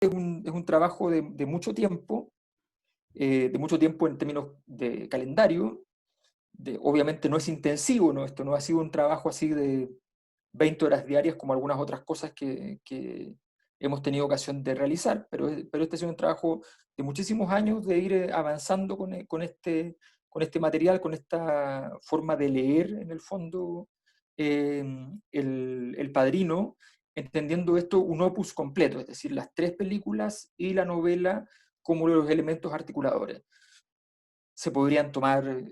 es un trabajo de mucho tiempo en términos de calendario. Obviamente no es intensivo, ¿no? Esto no ha sido un trabajo así de 20 horas diarias como algunas otras cosas que hemos tenido ocasión de realizar, pero este ha sido un trabajo de muchísimos años de ir avanzando con este material, con esta forma de leer en el fondo eh, el Padrino, entendiendo esto un opus completo, es decir, las tres películas y la novela como los elementos articuladores. Se podrían tomar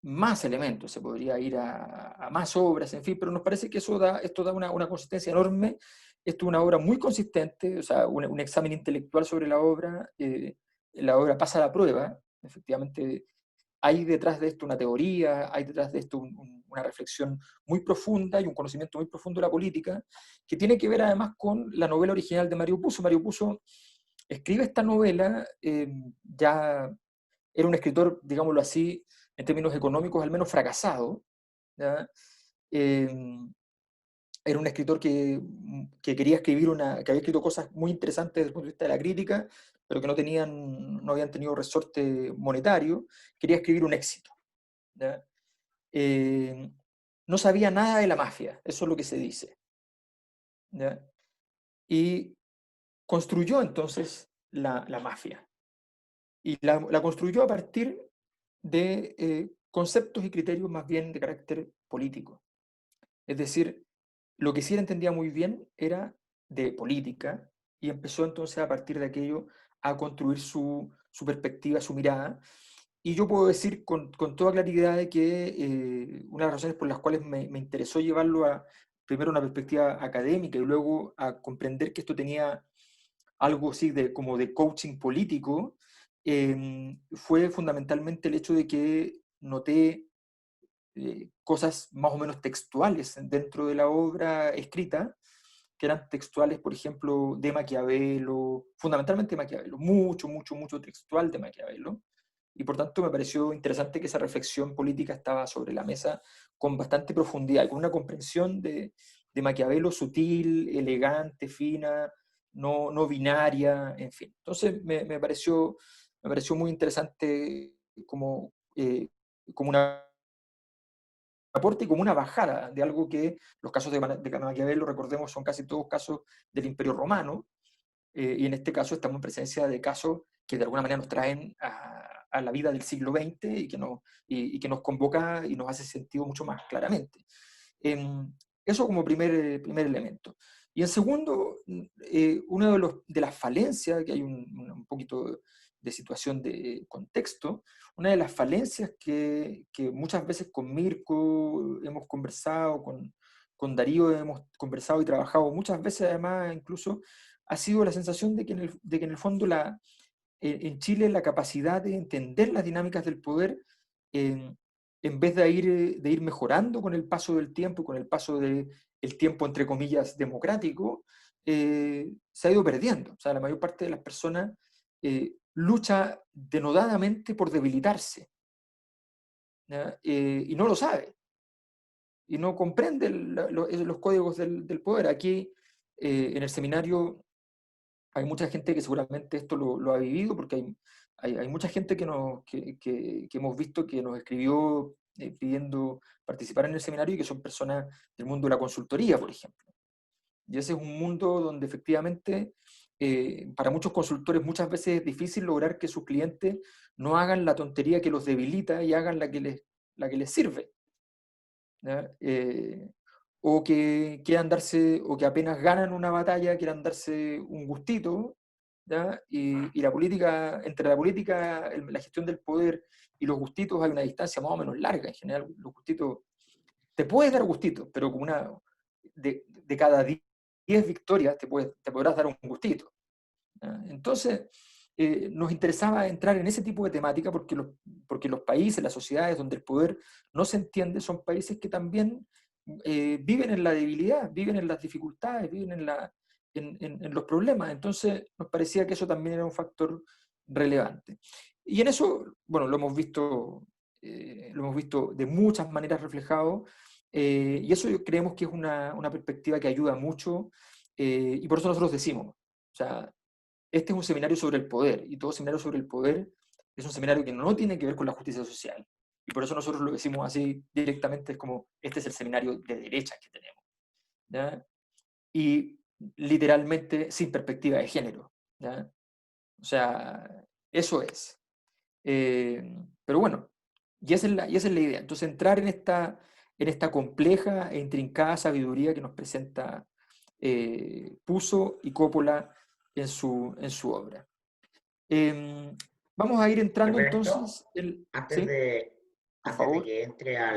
más elementos, se podría ir a más obras, en fin, pero nos parece que esto da una consistencia enorme. Esto es una obra muy consistente, o sea, un examen intelectual sobre la obra pasa la prueba, efectivamente hay detrás de esto una teoría, hay detrás de esto una reflexión muy profunda y un conocimiento muy profundo de la política, que tiene que ver además con la novela original de Mario Puzo. Mario Puzo escribe esta novela ya era un escritor, digámoslo así, en términos económicos, al menos fracasado. ¿Ya? Eh, Era un escritor que quería escribir que había escrito cosas muy interesantes desde el punto de vista de la crítica, pero que no habían tenido resorte monetario. Quería escribir un éxito. ¿Ya? Eh, no sabía nada de la mafia, eso es lo que se dice. ¿Ya? Y construyó entonces la mafia. Y la construyó a partir de conceptos y criterios más bien de carácter político. Es decir, lo que sí él entendía muy bien era de política y empezó entonces a partir de aquello a construir su perspectiva, su mirada. Y yo puedo decir con toda claridad de que una de las razones por las cuales me interesó llevarlo primero a una perspectiva académica y luego a comprender que esto tenía algo así como de coaching político, fue fundamentalmente el hecho de que noté cosas más o menos textuales dentro de la obra escrita, que eran textuales, por ejemplo, de Maquiavelo, fundamentalmente de Maquiavelo, mucho textual de Maquiavelo, y por tanto me pareció interesante que esa reflexión política estaba sobre la mesa con bastante profundidad, con una comprensión de Maquiavelo sutil, elegante, fina, no binaria, en fin. Entonces me pareció muy interesante como una aporte y como una bajada de algo que los casos de Maquiavelo, recordemos, son casi todos casos del Imperio Romano, y en este caso estamos en presencia de casos que de alguna manera nos traen a la vida del siglo XX y que nos convoca y nos hace sentido mucho más claramente. Eso como primer elemento. Y en segundo, una de las falencias, que hay un poquito de situación de contexto, una de las falencias que muchas veces con Mirko hemos conversado, con Darío hemos conversado y trabajado muchas veces además incluso, ha sido la sensación de que en el fondo en Chile la capacidad de entender las dinámicas del poder, eh, en vez de ir mejorando con el paso del tiempo, con el paso del tiempo, entre comillas, democrático, se ha ido perdiendo. O sea, la mayor parte de las personas lucha denodadamente por debilitarse, ¿ya? Y no lo sabe, y no comprende los códigos del poder. Aquí, en el seminario, hay mucha gente que seguramente esto lo ha vivido, porque hay mucha gente que hemos visto que nos escribió pidiendo participar en el seminario y que son personas del mundo de la consultoría, por ejemplo. Y ese es un mundo donde efectivamente para muchos consultores muchas veces es difícil lograr que sus clientes no hagan la tontería que los debilita y hagan la que les sirve. ¿Ya? O que apenas ganan una batalla quieran darse un gustito, ¿ya? Y la política, entre la política, la gestión del poder y los gustitos hay una distancia más o menos larga. En general, los gustitos, te puedes dar gustitos, pero como de cada 10 victorias te podrás dar un gustito. ¿Ya? Entonces, nos interesaba entrar en ese tipo de temática porque los países, las sociedades donde el poder no se entiende, son países que también viven en la debilidad, viven en las dificultades, viven en los problemas. Entonces, nos parecía que eso también era un factor relevante. Y en eso, bueno, lo hemos visto de muchas maneras reflejado, y eso creemos que es una perspectiva que ayuda mucho, y por eso nosotros decimos, o sea, este es un seminario sobre el poder, y todo seminario sobre el poder es un seminario que no tiene que ver con la justicia social. Y por eso nosotros lo decimos así directamente, es como, este es el seminario de derecha que tenemos, ¿ya? Y literalmente sin perspectiva de género, ¿ya? O sea, eso es. Pero bueno, y esa es la idea. Entonces, entrar en esta compleja e intrincada sabiduría que nos presenta Puzo y Coppola en su obra. Vamos a ir entrando Alberto, entonces, antes ¿sí? de, Por antes de favor. que entre a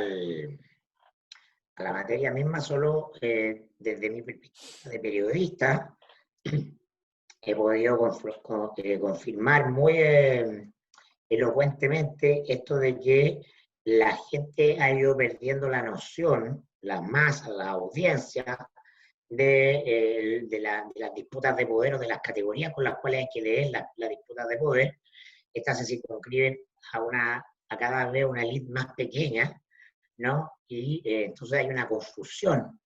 la materia misma, solo desde mi perspectiva de periodista, he podido confirmar muy elocuentemente esto de que la gente ha ido perdiendo la noción, la masa, la audiencia, de las disputas de poder o de las categorías con las cuales hay que leer las disputas de poder. Estas se circunscriben a cada vez una elite más pequeña, ¿no? Y entonces hay una confusión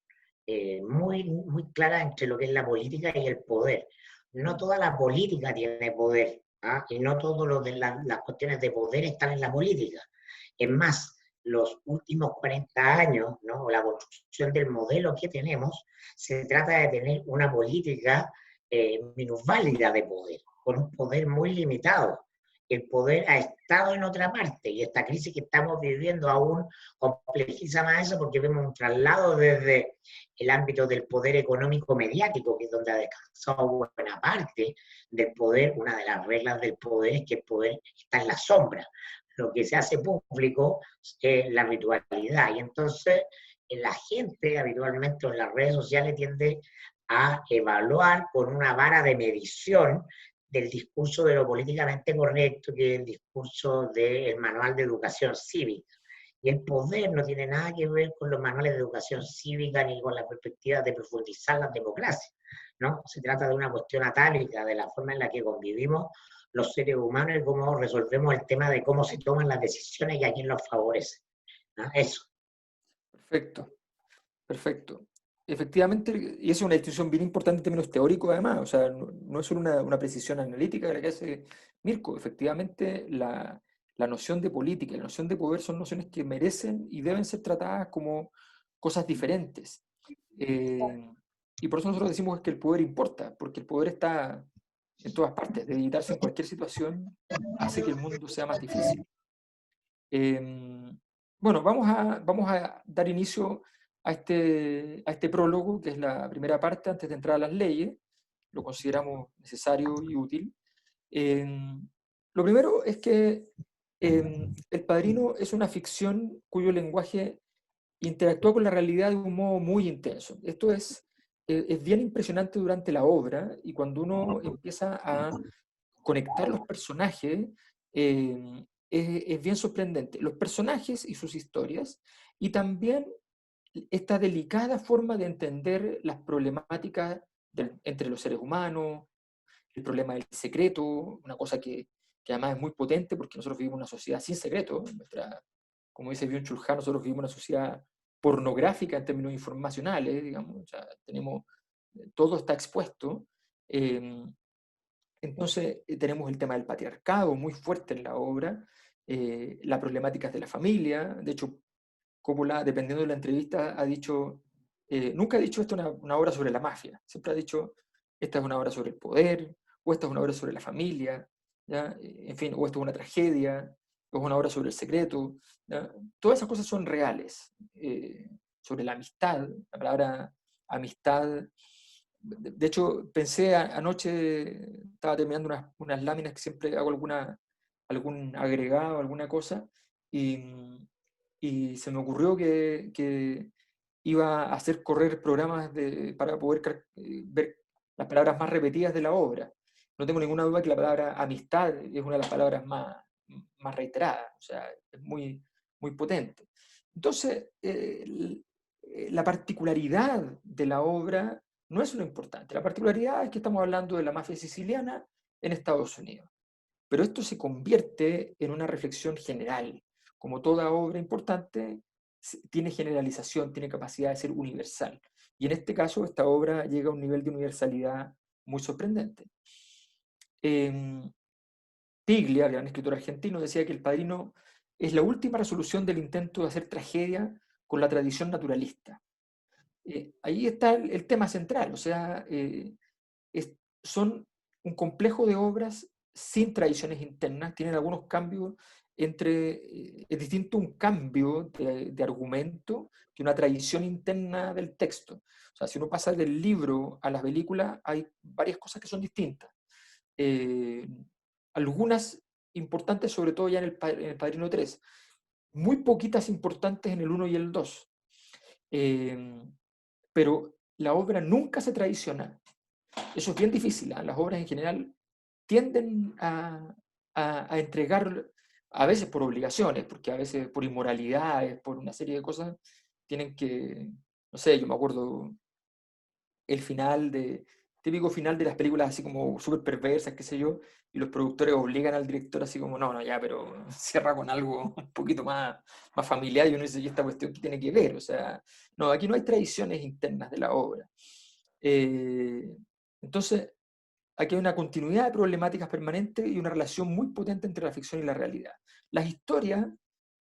muy clara entre lo que es la política y el poder. No toda la política tiene poder, ¿ah? Y no todas las cuestiones de poder están en la política. Es más, los últimos 40 años, ¿no? La construcción del modelo que tenemos, se trata de tener una política minusválida de poder, con un poder muy limitado. El poder ha estado en otra parte y esta crisis que estamos viviendo aún complejiza más eso porque vemos un traslado desde el ámbito del poder económico mediático, que es donde ha descansado buena parte del poder. Una de las reglas del poder es que el poder está en la sombra. Lo que se hace público es la ritualidad. Y entonces la gente habitualmente en las redes sociales tiende a evaluar con una vara de medición del discurso de lo políticamente correcto, que es el discurso del manual de educación cívica. Y el poder no tiene nada que ver con los manuales de educación cívica ni con la perspectiva de profundizar la democracia, ¿no? Se trata de una cuestión atávica de la forma en la que convivimos los seres humanos y cómo resolvemos el tema de cómo se toman las decisiones y a quién los favorece, ¿no? Eso. Perfecto, perfecto. Efectivamente, y esa es una distinción bien importante en términos teóricos, además, o sea, no es solo una precisión analítica de la que hace Mirko. Efectivamente, la noción de política y la noción de poder son nociones que merecen y deben ser tratadas como cosas diferentes. Eh, y por eso nosotros decimos que el poder importa, porque el poder está en todas partes. Debilitarse en cualquier situación hace que el mundo sea más difícil. Bueno, vamos a dar inicio a este prólogo, que es la primera parte, antes de entrar a las leyes. Lo consideramos necesario y útil. Lo primero es que El Padrino es una ficción cuyo lenguaje interactúa con la realidad de un modo muy intenso. Esto es bien impresionante durante la obra, y cuando uno empieza a conectar los personajes, es bien sorprendente. Los personajes y sus historias, y también esta delicada forma de entender las problemáticas entre los seres humanos, el problema del secreto, una cosa que además es muy potente porque nosotros vivimos en una sociedad sin secreto. Como dice Byung-Chul Han, nosotros vivimos en una sociedad pornográfica en términos informacionales, digamos, o sea, todo está expuesto. eh, entonces, tenemos el tema del patriarcado muy fuerte en la obra, las problemáticas de la familia. De hecho, Coppola, dependiendo de la entrevista, ha dicho, nunca ha dicho esto es una obra sobre la mafia, siempre ha dicho, esta es una obra sobre el poder, o esta es una obra sobre la familia, ¿ya? En fin, o esto es una tragedia, o es una obra sobre el secreto. ¿Ya? Todas esas cosas son reales. Sobre la amistad, la palabra amistad. De hecho, pensé anoche, estaba terminando unas láminas que siempre hago algún agregado, alguna cosa, y, y se me ocurrió que iba a hacer correr programas para poder ver las palabras más repetidas de la obra. No tengo ninguna duda que la palabra amistad es una de las palabras más reiteradas, o sea, es muy potente. Entonces, la particularidad de la obra no es lo importante. La particularidad es que estamos hablando de la mafia siciliana en Estados Unidos. Pero esto se convierte en una reflexión general. Como toda obra importante, tiene generalización, tiene capacidad de ser universal. Y en este caso, esta obra llega a un nivel de universalidad muy sorprendente. Piglia, gran escritor argentino, decía que El Padrino es la última resolución del intento de hacer tragedia con la tradición naturalista. Ahí está el tema central, o sea, son un complejo de obras sin tradiciones internas, tienen algunos cambios es distinto un cambio de argumento que una tradición interna del texto. O sea, si uno pasa del libro a la película, hay varias cosas que son distintas. Eh, Algunas importantes, sobre todo ya en el Padrino 3, muy poquitas importantes en el 1 y el 2. Pero la obra nunca se traiciona. Eso es bien difícil. Las obras en general tienden a entregar, a veces por obligaciones, porque a veces por inmoralidades, por una serie de cosas, tienen que, no sé, yo me acuerdo el típico final de las películas así como súper perversas, qué sé yo, y los productores obligan al director así como, no, no, ya, pero cierra con algo un poquito más familiar, y uno dice, ¿y esta cuestión qué tiene que ver? O sea, no, aquí no hay tradiciones internas de la obra. Eh, entonces, aquí hay una continuidad de problemáticas permanentes y una relación muy potente entre la ficción y la realidad. Las historias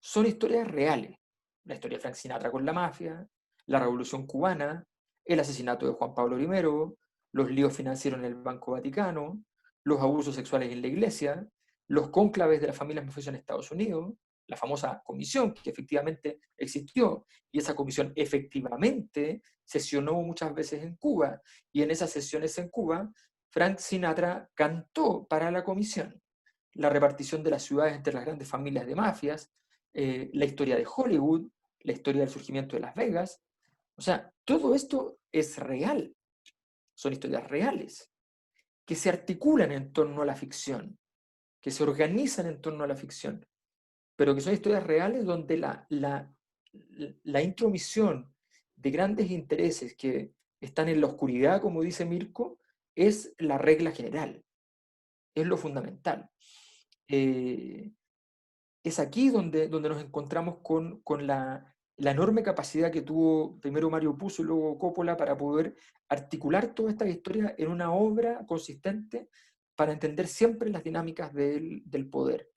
son historias reales. La historia de Frank Sinatra con la mafia, la Revolución Cubana, el asesinato de Juan Pablo I, los líos financieros en el Banco Vaticano, los abusos sexuales en la Iglesia, los cónclaves de las familias mafiosas en Estados Unidos, la famosa comisión que efectivamente existió, y esa comisión efectivamente sesionó muchas veces en Cuba, y en esas sesiones en Cuba Frank Sinatra cantó para la comisión la repartición de las ciudades entre las grandes familias de mafias, la historia de Hollywood, la historia del surgimiento de Las Vegas. O sea, todo esto es real, son historias reales, que se articulan en torno a la ficción, que se organizan en torno a la ficción, pero que son historias reales donde la intromisión de grandes intereses que están en la oscuridad, como dice Mirko, es la regla general, es lo fundamental. Eh, es aquí donde nos encontramos con la enorme capacidad que tuvo primero Mario Puzo y luego Coppola para poder articular toda esta historia en una obra consistente para entender siempre las dinámicas del poder.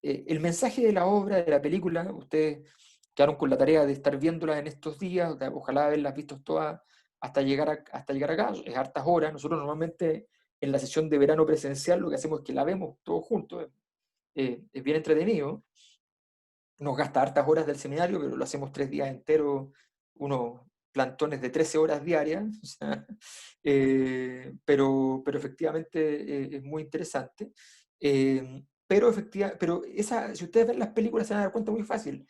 El mensaje de la obra, de la película, ustedes quedaron con la tarea de estar viéndola en estos días, ojalá haberlas visto todas hasta llegar acá, es hartas horas. Nosotros normalmente en la sesión de verano presencial lo que hacemos es que la vemos todos juntos, es bien entretenido, nos gasta hartas horas del seminario, pero lo hacemos 3 días enteros, unos plantones de 13 horas diarias, o sea, pero efectivamente es muy interesante. Si ustedes ven las películas se van a dar cuenta muy fácil.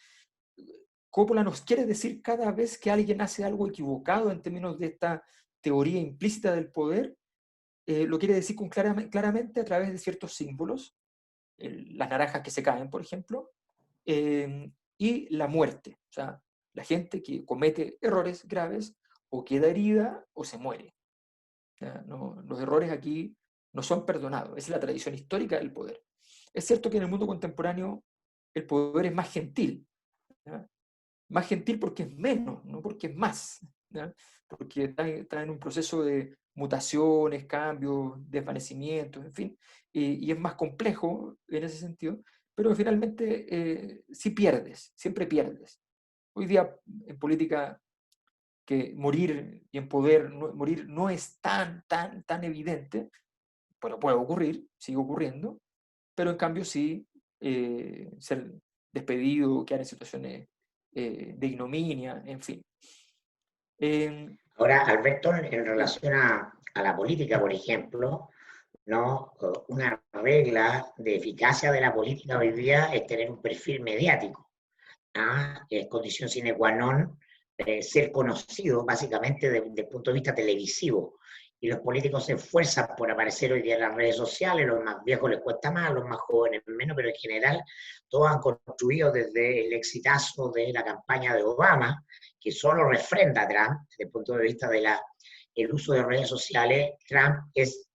Coppola nos quiere decir cada vez que alguien hace algo equivocado en términos de esta teoría implícita del poder, lo quiere decir claramente a través de ciertos símbolos, las naranjas que se caen, por ejemplo, y la muerte, o sea, la gente que comete errores graves o queda herida o se muere. No, los errores aquí no son perdonados, esa es la tradición histórica del poder. Es cierto que en el mundo contemporáneo el poder es más gentil, ¿ya? Más gentil porque es menos, no porque es más, ¿ya? Porque está en un proceso de mutaciones, cambios, desvanecimientos, en fin, y es más complejo en ese sentido, pero finalmente sí pierdes, siempre pierdes. Hoy día en política que morir y en poder morir no es tan evidente, pero puede ocurrir, sigue ocurriendo, pero en cambio sí ser despedido, quedar en situaciones de ignominia, en fin. Ahora, Alberto, en relación a la política, por ejemplo, ¿no? Una regla de eficacia de la política hoy día es tener un perfil mediático. ¿Ah? Es condición sine qua non ser conocido básicamente desde el punto de vista televisivo. Y los políticos se esfuerzan por aparecer hoy día en las redes sociales, los más viejos les cuesta más, los más jóvenes menos, pero en general todos han construido desde el exitazo de la campaña de Obama, que solo refrenda a Trump desde el punto de vista del uso de redes sociales. Trump es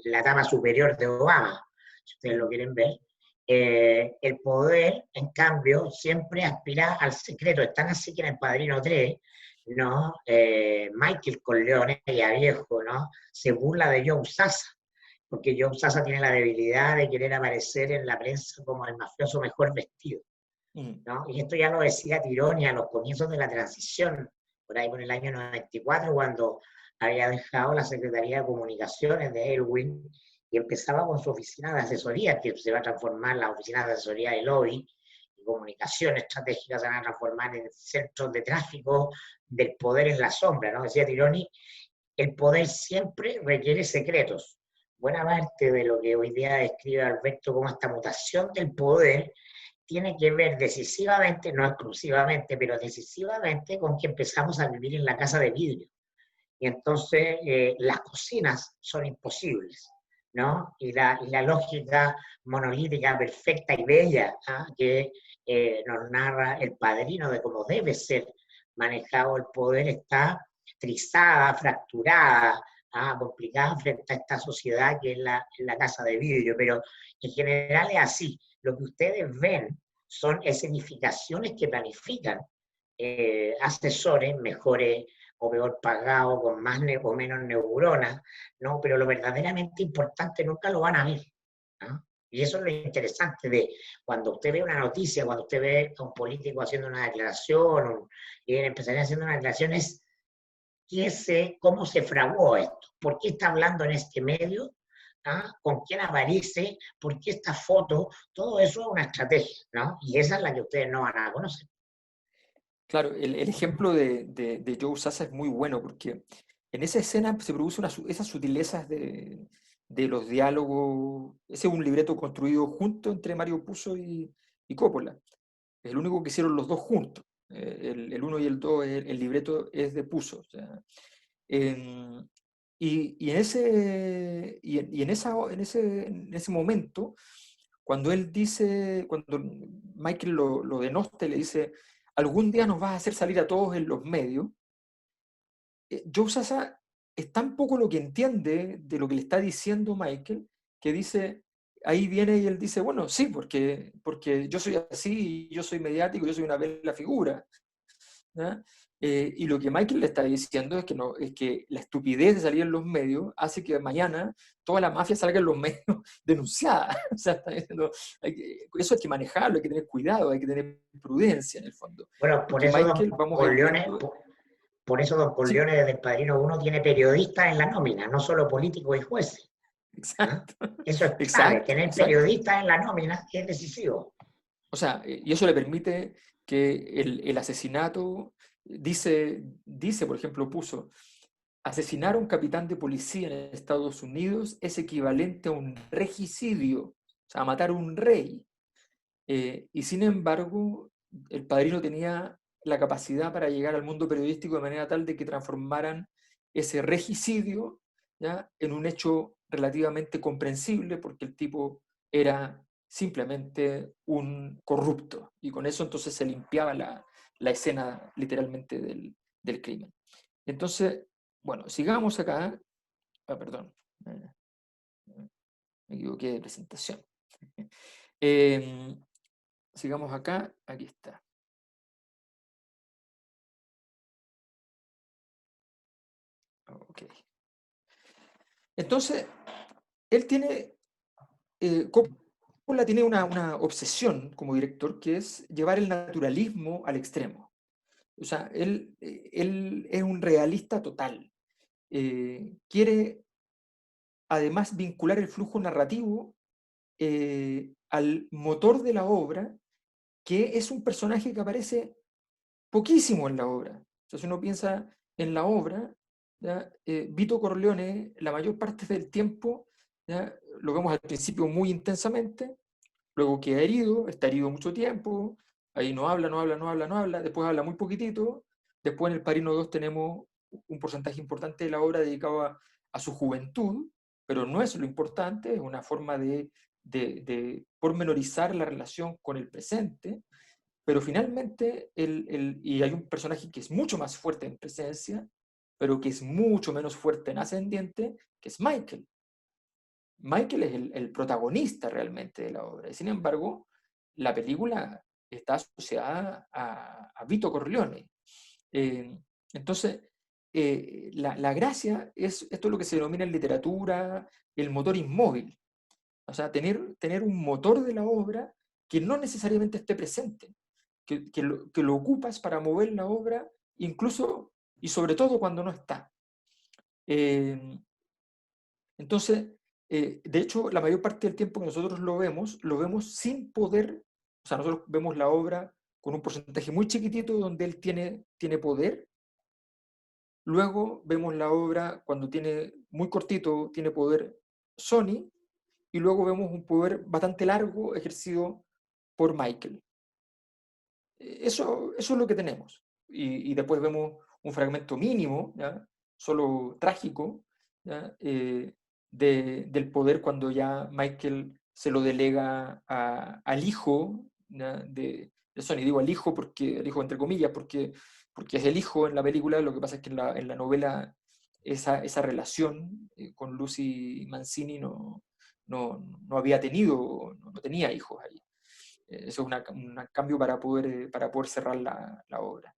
la etapa superior de Obama, si ustedes lo quieren ver. El poder, en cambio, siempre aspira al secreto. Es tan así que en El Padrino 3, ¿no? Michael Corleone, ya viejo, ¿no? Se burla de Joe Sasa, porque Joe Sasa tiene la debilidad de querer aparecer en la prensa como el mafioso mejor vestido, Mm. ¿no? Y esto ya lo decía Tironi a los comienzos de la transición, por ahí por el año 94, cuando había dejado la Secretaría de Comunicaciones de Elwin y empezaba con su oficina de asesoría, que se va a transformar en la oficina de asesoría de lobby, y comunicación estratégica se van a transformar en centros de tráfico del poder en la sombra, ¿no? Decía Tironi, el poder siempre requiere secretos. Buena parte de lo que hoy día describe Alberto como esta mutación del poder tiene que ver decisivamente, no exclusivamente, pero decisivamente con que empezamos a vivir en la casa de vidrio. Y entonces las cocinas son imposibles, ¿no? Y la lógica monolítica, perfecta y bella, ¿ah? Que nos narra el padrino de cómo debe ser manejado el poder está trizada, fracturada, ¿ah? Complicada frente a esta sociedad que es la casa de vidrio. Pero en general es así. Lo que ustedes ven son escenificaciones que planifican asesores mejores o peor pagados, con más o menos neuronas, ¿no? Pero lo verdaderamente importante nunca lo van a ver, ¿no? Y eso es lo interesante de cuando usted ve una noticia, cuando usted ve a un político haciendo una declaración, y el empresario haciendo una declaración, es cómo se fraguó esto, por qué está hablando en este medio, ¿ah? Con quién aparece, por qué esta foto, todo eso es una estrategia, ¿no? Y esa es la que ustedes no van a conocer. Claro, el ejemplo de Joe Sasa es muy bueno porque en esa escena se producen esas sutilezas de los diálogos. Ese es un libreto construido junto entre Mario Puzo y Coppola. Es el único que hicieron los dos juntos. El uno y el dos, el libreto es de Puzo. O sea, em, en ese momento, cuando Michael lo denosta y le dice, algún día nos vas a hacer salir a todos en los medios, Joe Sasa es tan poco lo que entiende de lo que le está diciendo Michael, que dice, ahí viene y él dice, bueno, sí, porque yo soy así, yo soy mediático, yo soy una bella figura. ¿Ya? Y lo que Michael le está diciendo es que, no, es que la estupidez de salir en los medios hace que mañana toda la mafia salga en los medios denunciada. O sea, está diciendo, eso hay que manejarlo, hay que tener cuidado, hay que tener prudencia en el fondo. Bueno, por Porque eso Don Michael, vamos a ir Corleone, viendo... por eso Don Sí, Corleone desde el Padrino Uno tiene periodistas en la nómina, no solo políticos y jueces. ¿Ah? exacto, Eso es clave, exacto, tener exacto. periodistas en la nómina es decisivo. O sea, y eso le permite que el asesinato, dice, por ejemplo, puso, asesinar a un capitán de policía en Estados Unidos es equivalente a un regicidio, o sea, a matar a un rey. Y sin embargo, el padrino tenía la capacidad para llegar al mundo periodístico de manera tal de que transformaran ese regicidio, ¿ya?, en un hecho relativamente comprensible, porque el tipo era simplemente un corrupto. Y con eso entonces se limpiaba la escena literalmente del crimen. Entonces, bueno, sigamos acá. Ah, perdón, me equivoqué de presentación. Em, sigamos acá, aquí está. Ok. Entonces, él tiene, Coppola tiene una obsesión como director que es llevar el naturalismo al extremo. O sea, él es un realista total. Quiere además vincular el flujo narrativo al motor de la obra, que es un personaje que aparece poquísimo en la obra. O sea, si uno piensa en la obra, ¿ya? Vito Corleone, la mayor parte del tiempo, ¿ya?, lo vemos al principio muy intensamente, luego queda herido, está herido mucho tiempo, ahí no habla, no habla, no habla, no habla, después habla muy poquitito, después en El Padrino 2 tenemos un porcentaje importante de la obra dedicado a su juventud, pero no es lo importante, es una forma de pormenorizar la relación con el presente, pero finalmente, y hay un personaje que es mucho más fuerte en presencia, pero que es mucho menos fuerte en ascendiente, que es Michael. Michael es el protagonista realmente de la obra. Y sin embargo, la película está asociada a Vito Corleone. Eh, entonces, la gracia es esto es lo que se denomina en literatura el motor inmóvil. O sea, tener un motor de la obra que no necesariamente esté presente, que lo ocupas para mover la obra, incluso y sobre todo cuando no está. Eh, entonces, de hecho, la mayor parte del tiempo que nosotros lo vemos sin poder, o sea, nosotros vemos la obra con un porcentaje muy chiquitito donde él tiene poder. Luego vemos la obra cuando tiene muy cortito, tiene poder Sony, y luego vemos un poder bastante largo ejercido por Michael. Eso es lo que tenemos. Y después vemos un fragmento mínimo, ¿ya? Solo trágico, ¿ya? Del poder cuando ya Michael se lo delega al hijo, ¿ya? De Sony. Digo al hijo porque, el hijo entre comillas, porque es el hijo en la película. Lo que pasa es que en la novela esa relación con Lucy Mancini no había tenido, no tenía hijos ahí. Eso es un cambio para poder cerrar la obra.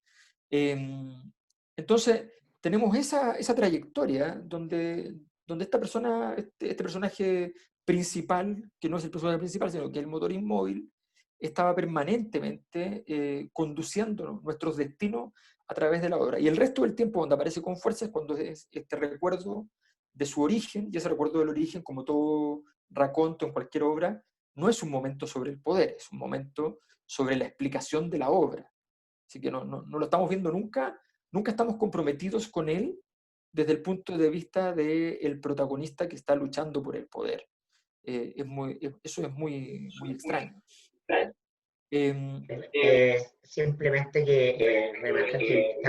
Entonces, tenemos esa trayectoria donde esta persona, este personaje principal, que no es el personaje principal, sino que es el motor inmóvil, estaba permanentemente conduciendo nuestros destinos a través de la obra. Y el resto del tiempo donde aparece con fuerza es cuando es este recuerdo de su origen, y ese recuerdo del origen, como todo raconto en cualquier obra, no es un momento sobre el poder, es un momento sobre la explicación de la obra. Así que no lo estamos viendo nunca, nunca estamos comprometidos con él desde el punto de vista del protagonista que está luchando por el poder. Eso es muy extraño. Em, Simplemente que remarcar que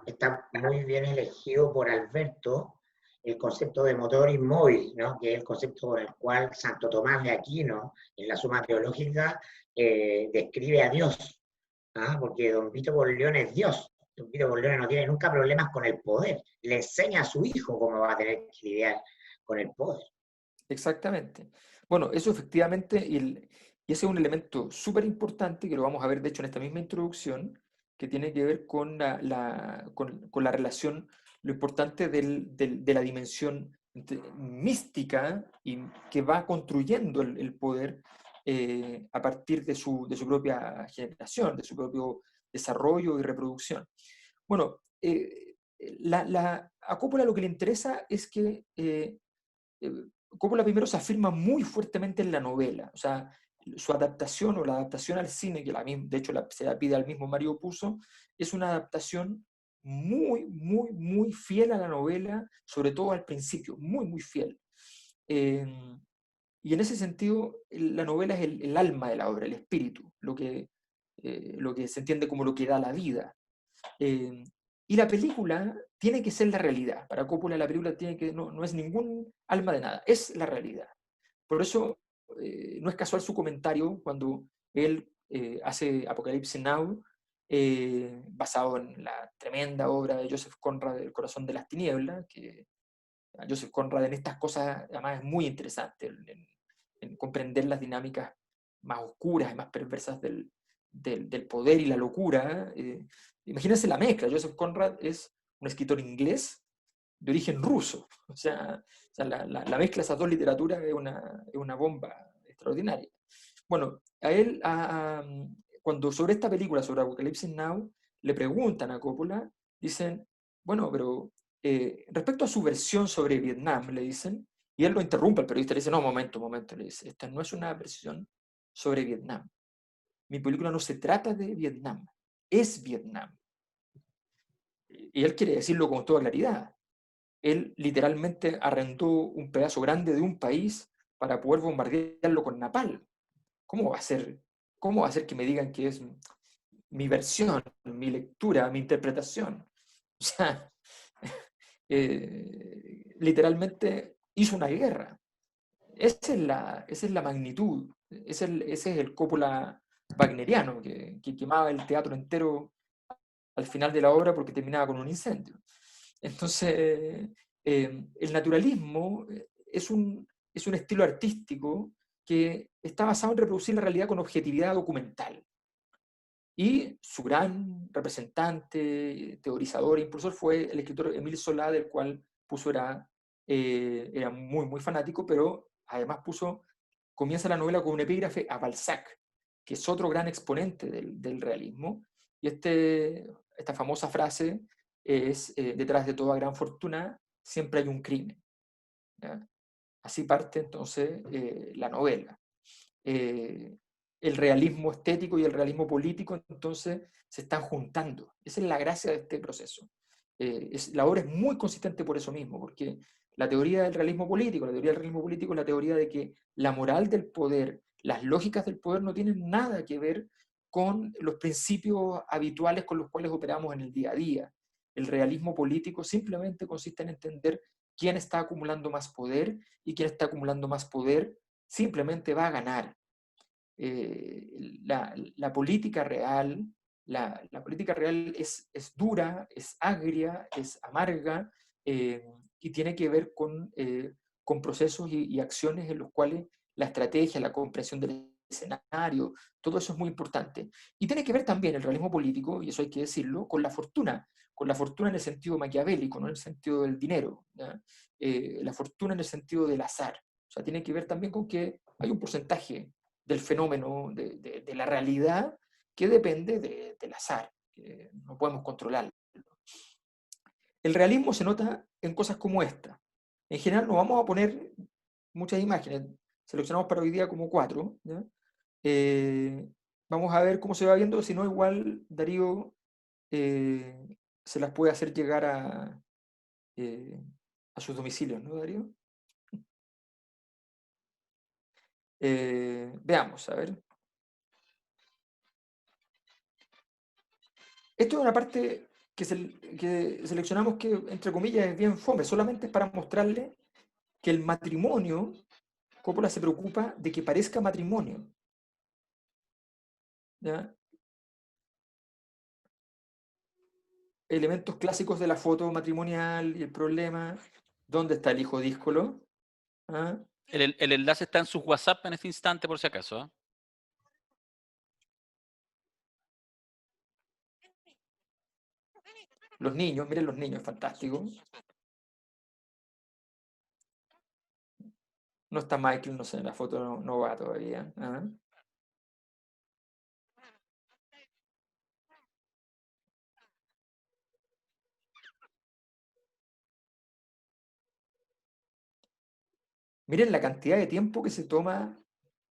está muy bien elegido por Alberto el concepto de motor inmóvil, ¿no? Que es el concepto por el cual Santo Tomás de Aquino, en la Suma Teológica, describe a Dios, ¿ah? Porque don Vito Corleone es Dios. Don Vito Corleone no tiene nunca problemas con el poder. Le enseña a su hijo cómo va a tener que lidiar con el poder. Exactamente. Bueno, eso efectivamente, y ese es un elemento súper importante que lo vamos a ver, de hecho, en esta misma introducción, que tiene que ver con con la relación, lo importante de la dimensión mística y que va construyendo el poder a partir de su propia generación, de su propio desarrollo y reproducción. Bueno, a Coppola lo que le interesa es que eh, Coppola primero se afirma muy fuertemente en la novela, o sea, su adaptación o la adaptación al cine, que de hecho se la pide al mismo Mario Puzo, es una adaptación muy fiel a la novela, sobre todo al principio, muy fiel. Eh, y en ese sentido, la novela es el alma de la obra, el espíritu, lo que se entiende como lo que da la vida. Eh, y la película tiene que ser la realidad. Para Coppola la película no es ningún alma de nada, es la realidad. Por eso no es casual su comentario cuando él hace Apocalypse Now, basado en la tremenda obra de Joseph Conrad, El corazón de las tinieblas, que a Joseph Conrad en estas cosas además es muy interesante, en comprender las dinámicas más oscuras y más perversas del poder y la locura. Imagínense la mezcla. Joseph Conrad es un escritor inglés de origen ruso. O sea la mezcla de esas dos literaturas es una bomba extraordinaria. Bueno, a él, cuando sobre esta película, sobre Apocalypse Now, le preguntan a Coppola, dicen, bueno, pero respecto a su versión sobre Vietnam, le dicen, y él lo interrumpe, el periodista le dice, no, momento, le dice, esta no es una versión sobre Vietnam. Mi película no se trata de Vietnam, es Vietnam. Y él quiere decirlo con toda claridad. Él literalmente arrendó un pedazo grande de un país para poder bombardearlo con napalm. ¿Cómo va a ser, cómo va a ser que me digan que es mi versión, mi lectura, mi interpretación? O sea, literalmente hizo una guerra. Esa es la magnitud, ese es el Coppola wagneriano, que quemaba el teatro entero al final de la obra porque terminaba con un incendio. Entonces, el naturalismo es un estilo artístico que está basado en reproducir la realidad con objetividad documental. Y su gran representante, teorizador e impulsor fue el escritor Émile Zola, del cual puso era muy, muy fanático, pero además comienza la novela con un epígrafe a Balzac, que es otro gran exponente del realismo. Y esta famosa frase es, detrás de toda gran fortuna siempre hay un crimen. ¿Ya? Así parte entonces la novela. El realismo estético y el realismo político entonces se están juntando. Esa es la gracia de este proceso. La obra es muy consistente por eso mismo, porque la teoría del realismo político, la teoría del realismo político es la teoría de que la moral del poder, las lógicas del poder no tienen nada que ver con los principios habituales con los cuales operamos en el día a día. El realismo político simplemente consiste en entender quién está acumulando más poder, y quién está acumulando más poder simplemente va a ganar. La política real, la política real es dura, es agria, es amarga, y tiene que ver con procesos y acciones en los cuales la estrategia, la comprensión del escenario, todo eso es muy importante. Y tiene que ver también el realismo político, y eso hay que decirlo, con la fortuna en el sentido maquiavélico, no en el sentido del dinero, la fortuna en el sentido del azar. O sea, tiene que ver también con que hay un porcentaje del fenómeno, de la realidad, que depende del azar, que no podemos controlarlo. El realismo se nota en cosas como esta. En general no vamos a poner muchas imágenes, seleccionamos para hoy día como 4. ¿Ya? Vamos a ver cómo se va viendo, si no igual Darío se las puede hacer llegar a sus domicilios, ¿no, Darío? Veamos, a ver. Esto es una parte que seleccionamos que, entre comillas, es bien fome, solamente es para mostrarle que el matrimonio, Coppola se preocupa de que parezca matrimonio. ¿Ya? Elementos clásicos de la foto matrimonial y el problema. ¿Dónde está el hijo díscolo? ¿Ah? El enlace está en sus WhatsApp en este instante, por si acaso. ¿Eh? Los niños, miren los niños, fantástico. No está Michael, no sé, en la foto no va todavía. ¿Ah? Miren la cantidad de tiempo que se toma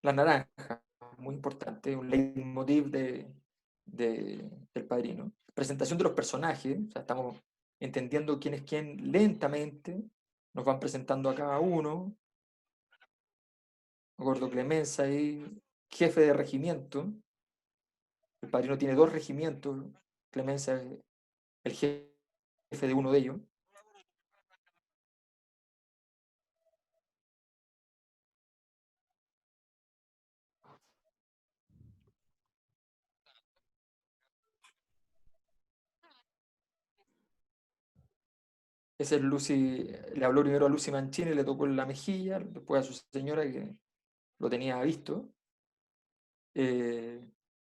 la naranja, muy importante, un leitmotiv del Padrino. Presentación de los personajes, o sea, estamos entendiendo quién es quién lentamente, nos van presentando a cada uno. Gordo Clemenza ahí, jefe de regimiento. El Padrino tiene 2 regimientos, Clemenza es el jefe de uno de ellos. Ese es Lucy, le habló primero a Lucy Mancini, le tocó en la mejilla, después a su señora que lo tenía visto.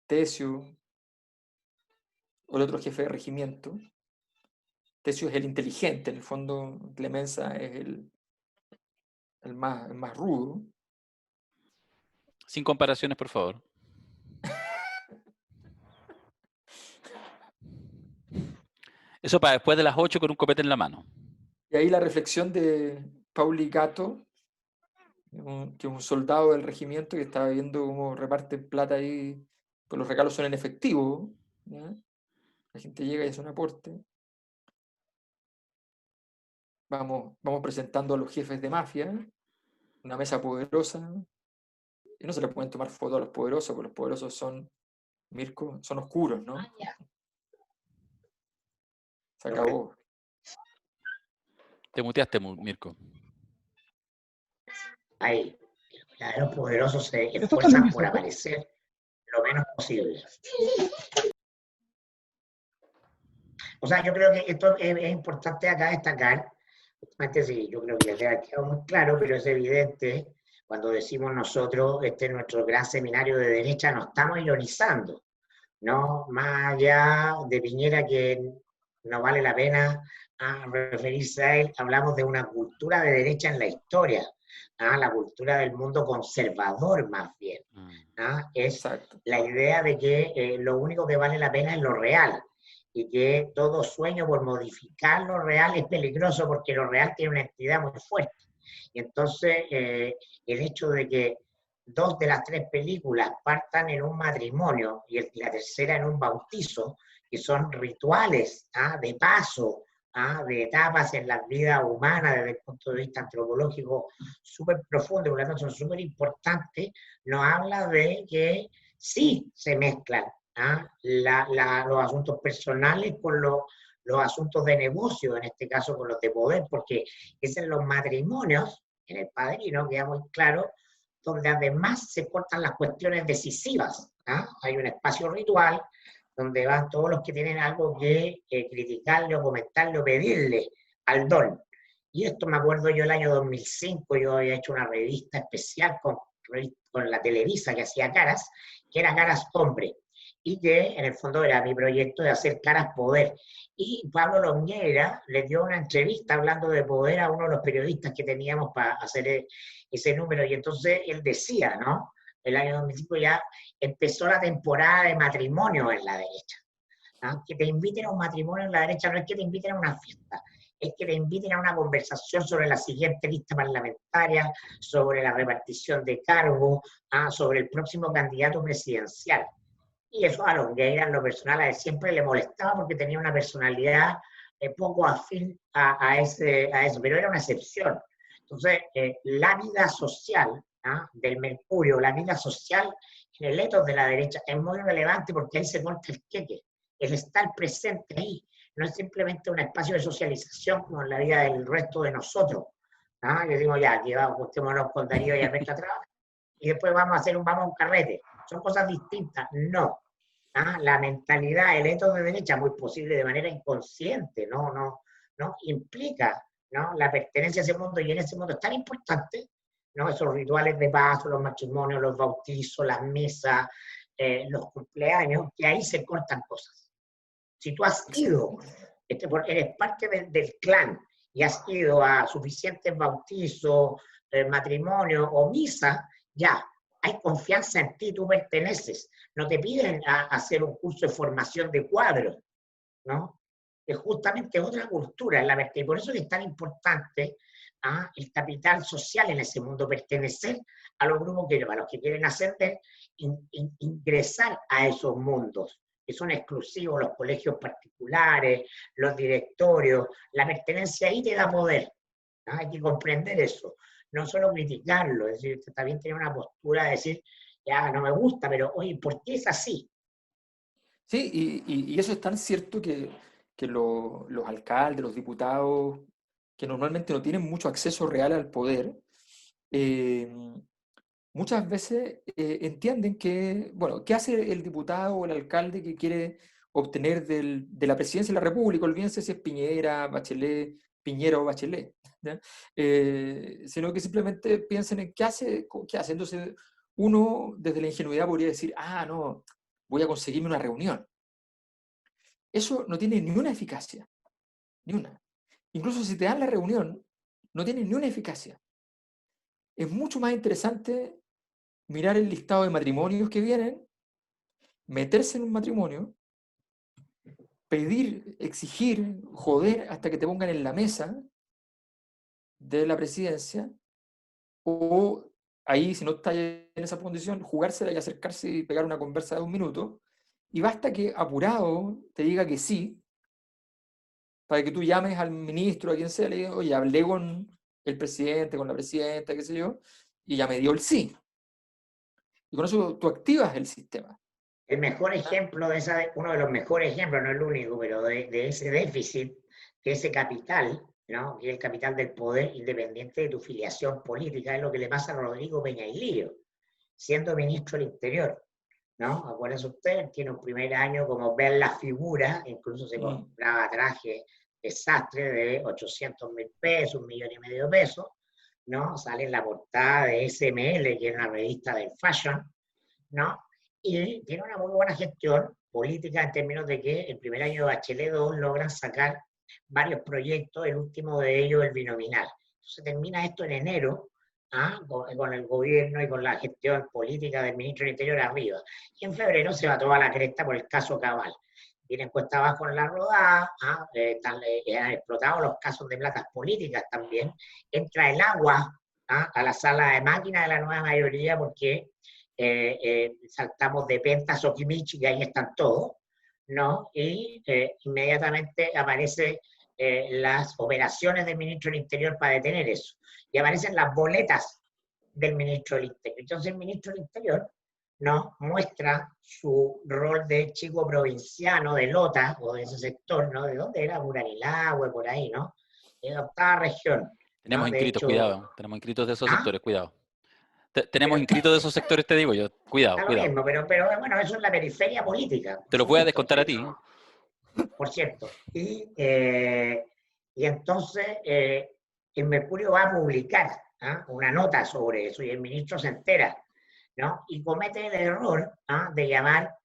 Tesio, o el otro jefe de regimiento. Tesio es el inteligente, en el fondo Clemenza es el más rudo. Sin comparaciones, por favor. Eso para después de las 8 con un copete en la mano. Y ahí la reflexión de Pauli Gatto, que es un soldado del regimiento que estaba viendo cómo reparten plata ahí, pues los regalos son en efectivo, ¿ya? La gente llega y hace un aporte. Vamos presentando a los jefes de mafia, una mesa poderosa, y no se le pueden tomar fotos a los poderosos, porque los poderosos son, Mirko, son oscuros, ¿no? Se acabó. Te muteaste, Mirko. Ahí, los poderosos se esfuerzan por aparecer lo menos posible. O sea, yo creo que esto es importante acá destacar, justamente sí, yo creo que les debe haber quedado muy claro, pero es evidente, cuando decimos nosotros, este es nuestro gran seminario de derecha, no estamos ironizando, ¿no? Más allá de Piñera, que no vale la pena referirse a él, hablamos de una cultura de derecha en la historia, la cultura del mundo conservador más bien. Es Exacto. la idea de que lo único que vale la pena es lo real y que todo sueño por modificar lo real es peligroso porque lo real tiene una entidad muy fuerte. Y entonces el hecho de que 2 de las 3 películas partan en un matrimonio y la tercera en un bautizo, que son rituales de paso, de etapas en la vida humana desde el punto de vista antropológico súper profundo, por lo tanto son súper importantes, nos habla de que sí se mezclan los asuntos personales con los asuntos de negocio, en este caso con los de poder, porque es en los matrimonios, en El Padrino, queda muy claro, donde además se cortan las cuestiones decisivas. Hay un espacio ritual donde van todos los que tienen algo que criticarle o comentarle o pedirle al don. Y esto me acuerdo yo el año 2005, yo había hecho una revista especial con la Televisa que hacía Caras, que era Caras Hombre, y que en el fondo era mi proyecto de hacer Caras Poder. Y Pablo Longueira le dio una entrevista hablando de poder a uno de los periodistas que teníamos para hacer ese número, y entonces él decía, ¿no? El año 2005 ya empezó la temporada de matrimonio en la derecha. Que te inviten a un matrimonio en la derecha no es que te inviten a una fiesta, es que te inviten a una conversación sobre la siguiente lista parlamentaria, sobre la repartición de cargos, sobre el próximo candidato presidencial. Y eso a Longueira en lo personal a él siempre le molestaba porque tenía una personalidad poco afín a eso, pero era una excepción. Entonces, la vida social del Mercurio, la vida social en el etos de la derecha es muy relevante porque ahí se corta el queque, el estar presente ahí. No es simplemente un espacio de socialización como en la vida del resto de nosotros. Que digo, ya, aquí vamos, juntémonos con Darío y Alberto a trabajar y después vamos a un carrete. Son cosas distintas. No. La mentalidad, el etos de derecha, muy posible de manera inconsciente, no implica, ¿no?, la pertenencia a ese mundo, y en ese mundo es tan importante, ¿no?, esos rituales de paso, los matrimonios, los bautizos, las misas, los cumpleaños, que ahí se cortan cosas. Si tú has ido, eres parte del clan y has ido a suficientes bautizos, matrimonios o misa, ya, hay confianza en ti, tú perteneces. No te piden hacer un curso de formación de cuadros, ¿no? Es justamente otra cultura, y por eso es tan importante el capital social en ese mundo, pertenecer a los grupos a los que quieren ascender, ingresar a esos mundos, que son exclusivos, los colegios particulares, los directorios, la pertenencia ahí te da poder. Hay que comprender eso, no solo criticarlo, es decir, también tener una postura de decir, ya no me gusta, pero oye, ¿por qué es así? Sí, y eso es tan cierto que los alcaldes, los diputados, que normalmente no tienen mucho acceso real al poder, eh, muchas veces entienden que, bueno, ¿qué hace el diputado o el alcalde que quiere obtener de la presidencia de la República? Olvídense si es Piñera, Bachelet, Piñera o Bachelet, ¿ya? Sino que simplemente piensen en qué hace. Entonces, uno desde la ingenuidad podría decir, no, voy a conseguirme una reunión. Eso no tiene ni una eficacia, ni una. Incluso si te dan la reunión, no tiene ni una eficacia. Es mucho más interesante mirar el listado de matrimonios que vienen, meterse en un matrimonio, pedir, exigir, joder hasta que te pongan en la mesa de la presidencia, o ahí, si no estás en esa condición, jugársela y acercarse y pegar una conversa de 1 minuto, y basta que apurado te diga que sí, para que tú llames al ministro, a quien sea, le digas, oye, hablé con el presidente, con la presidenta, qué sé yo, y ya me dio el sí. Y con eso tú activas el sistema. El mejor ejemplo de uno de los mejores ejemplos, no el único, pero de ese déficit, de ese capital, ¿no?, que es el capital del poder independiente de tu filiación política, es lo que le pasa a Rodrigo Peñailío, siendo ministro del Interior, ¿no? Acuérdense ustedes, tiene un primer año como ver la figura, incluso se compraba traje desastre de 800.000 pesos, 1,5 millones de pesos, ¿no? Sale en la portada de SML, que es una revista del fashion, ¿no? Y tiene una muy buena gestión, política en términos de que el primer año de Bachelet 2 logran sacar varios proyectos, el último de ellos el binominal. Entonces termina esto en enero, con el gobierno y con la gestión política del ministro del Interior arriba. Y en febrero se va toda la cresta por el caso Cabal. Vienen cuesta abajo en la rodada, han explotado los casos de platas políticas también. Entra el agua a la sala de máquinas de la nueva mayoría porque saltamos de Penta a Sokimich y ahí están todos, ¿no? Y inmediatamente aparecen las operaciones del ministro del Interior para detener eso. Y aparecen las boletas del ministro del Interior. Entonces el ministro del Interior, ¿no?, muestra su rol de chico provinciano de Lota, o de ese sector, ¿no? ¿De dónde era? Buranilagüe, por ahí, ¿no? De la octava región. Tenemos ¿no? De inscritos, hecho, cuidado. Tenemos inscritos de esos ¿ah? sectores, cuidado. Tenemos Pero inscritos de esos sectores, te digo yo. Cuidado, está lo cuidado. mismo, pero bueno, eso es la periferia política, por Te los voy a supuesto. descontar a ti. Por cierto. Y entonces el Mercurio va a publicar una nota sobre eso y el ministro se entera, ¿no? Y comete el error de llamar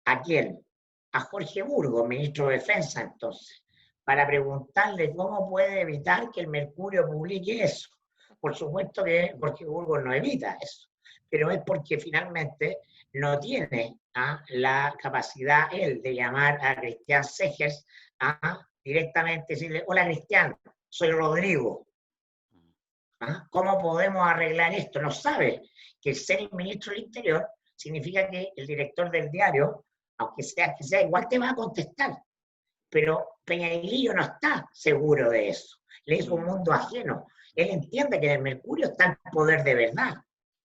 ¿a quién? A Jorge Burgos, ministro de Defensa entonces, para preguntarle cómo puede evitar que el Mercurio publique eso. Por supuesto que Jorge Burgos no evita eso, pero es porque finalmente no tiene la capacidad él de llamar a Cristian Segers directamente decirle: hola Cristian, soy Rodrigo. ¿Cómo podemos arreglar esto? No sabe que ser el ministro del Interior significa que el director del diario, aunque sea que sea, igual te va a contestar. Pero Peñailillo no está seguro de eso. Le es un mundo ajeno. Él entiende que en el Mercurio está el poder de verdad,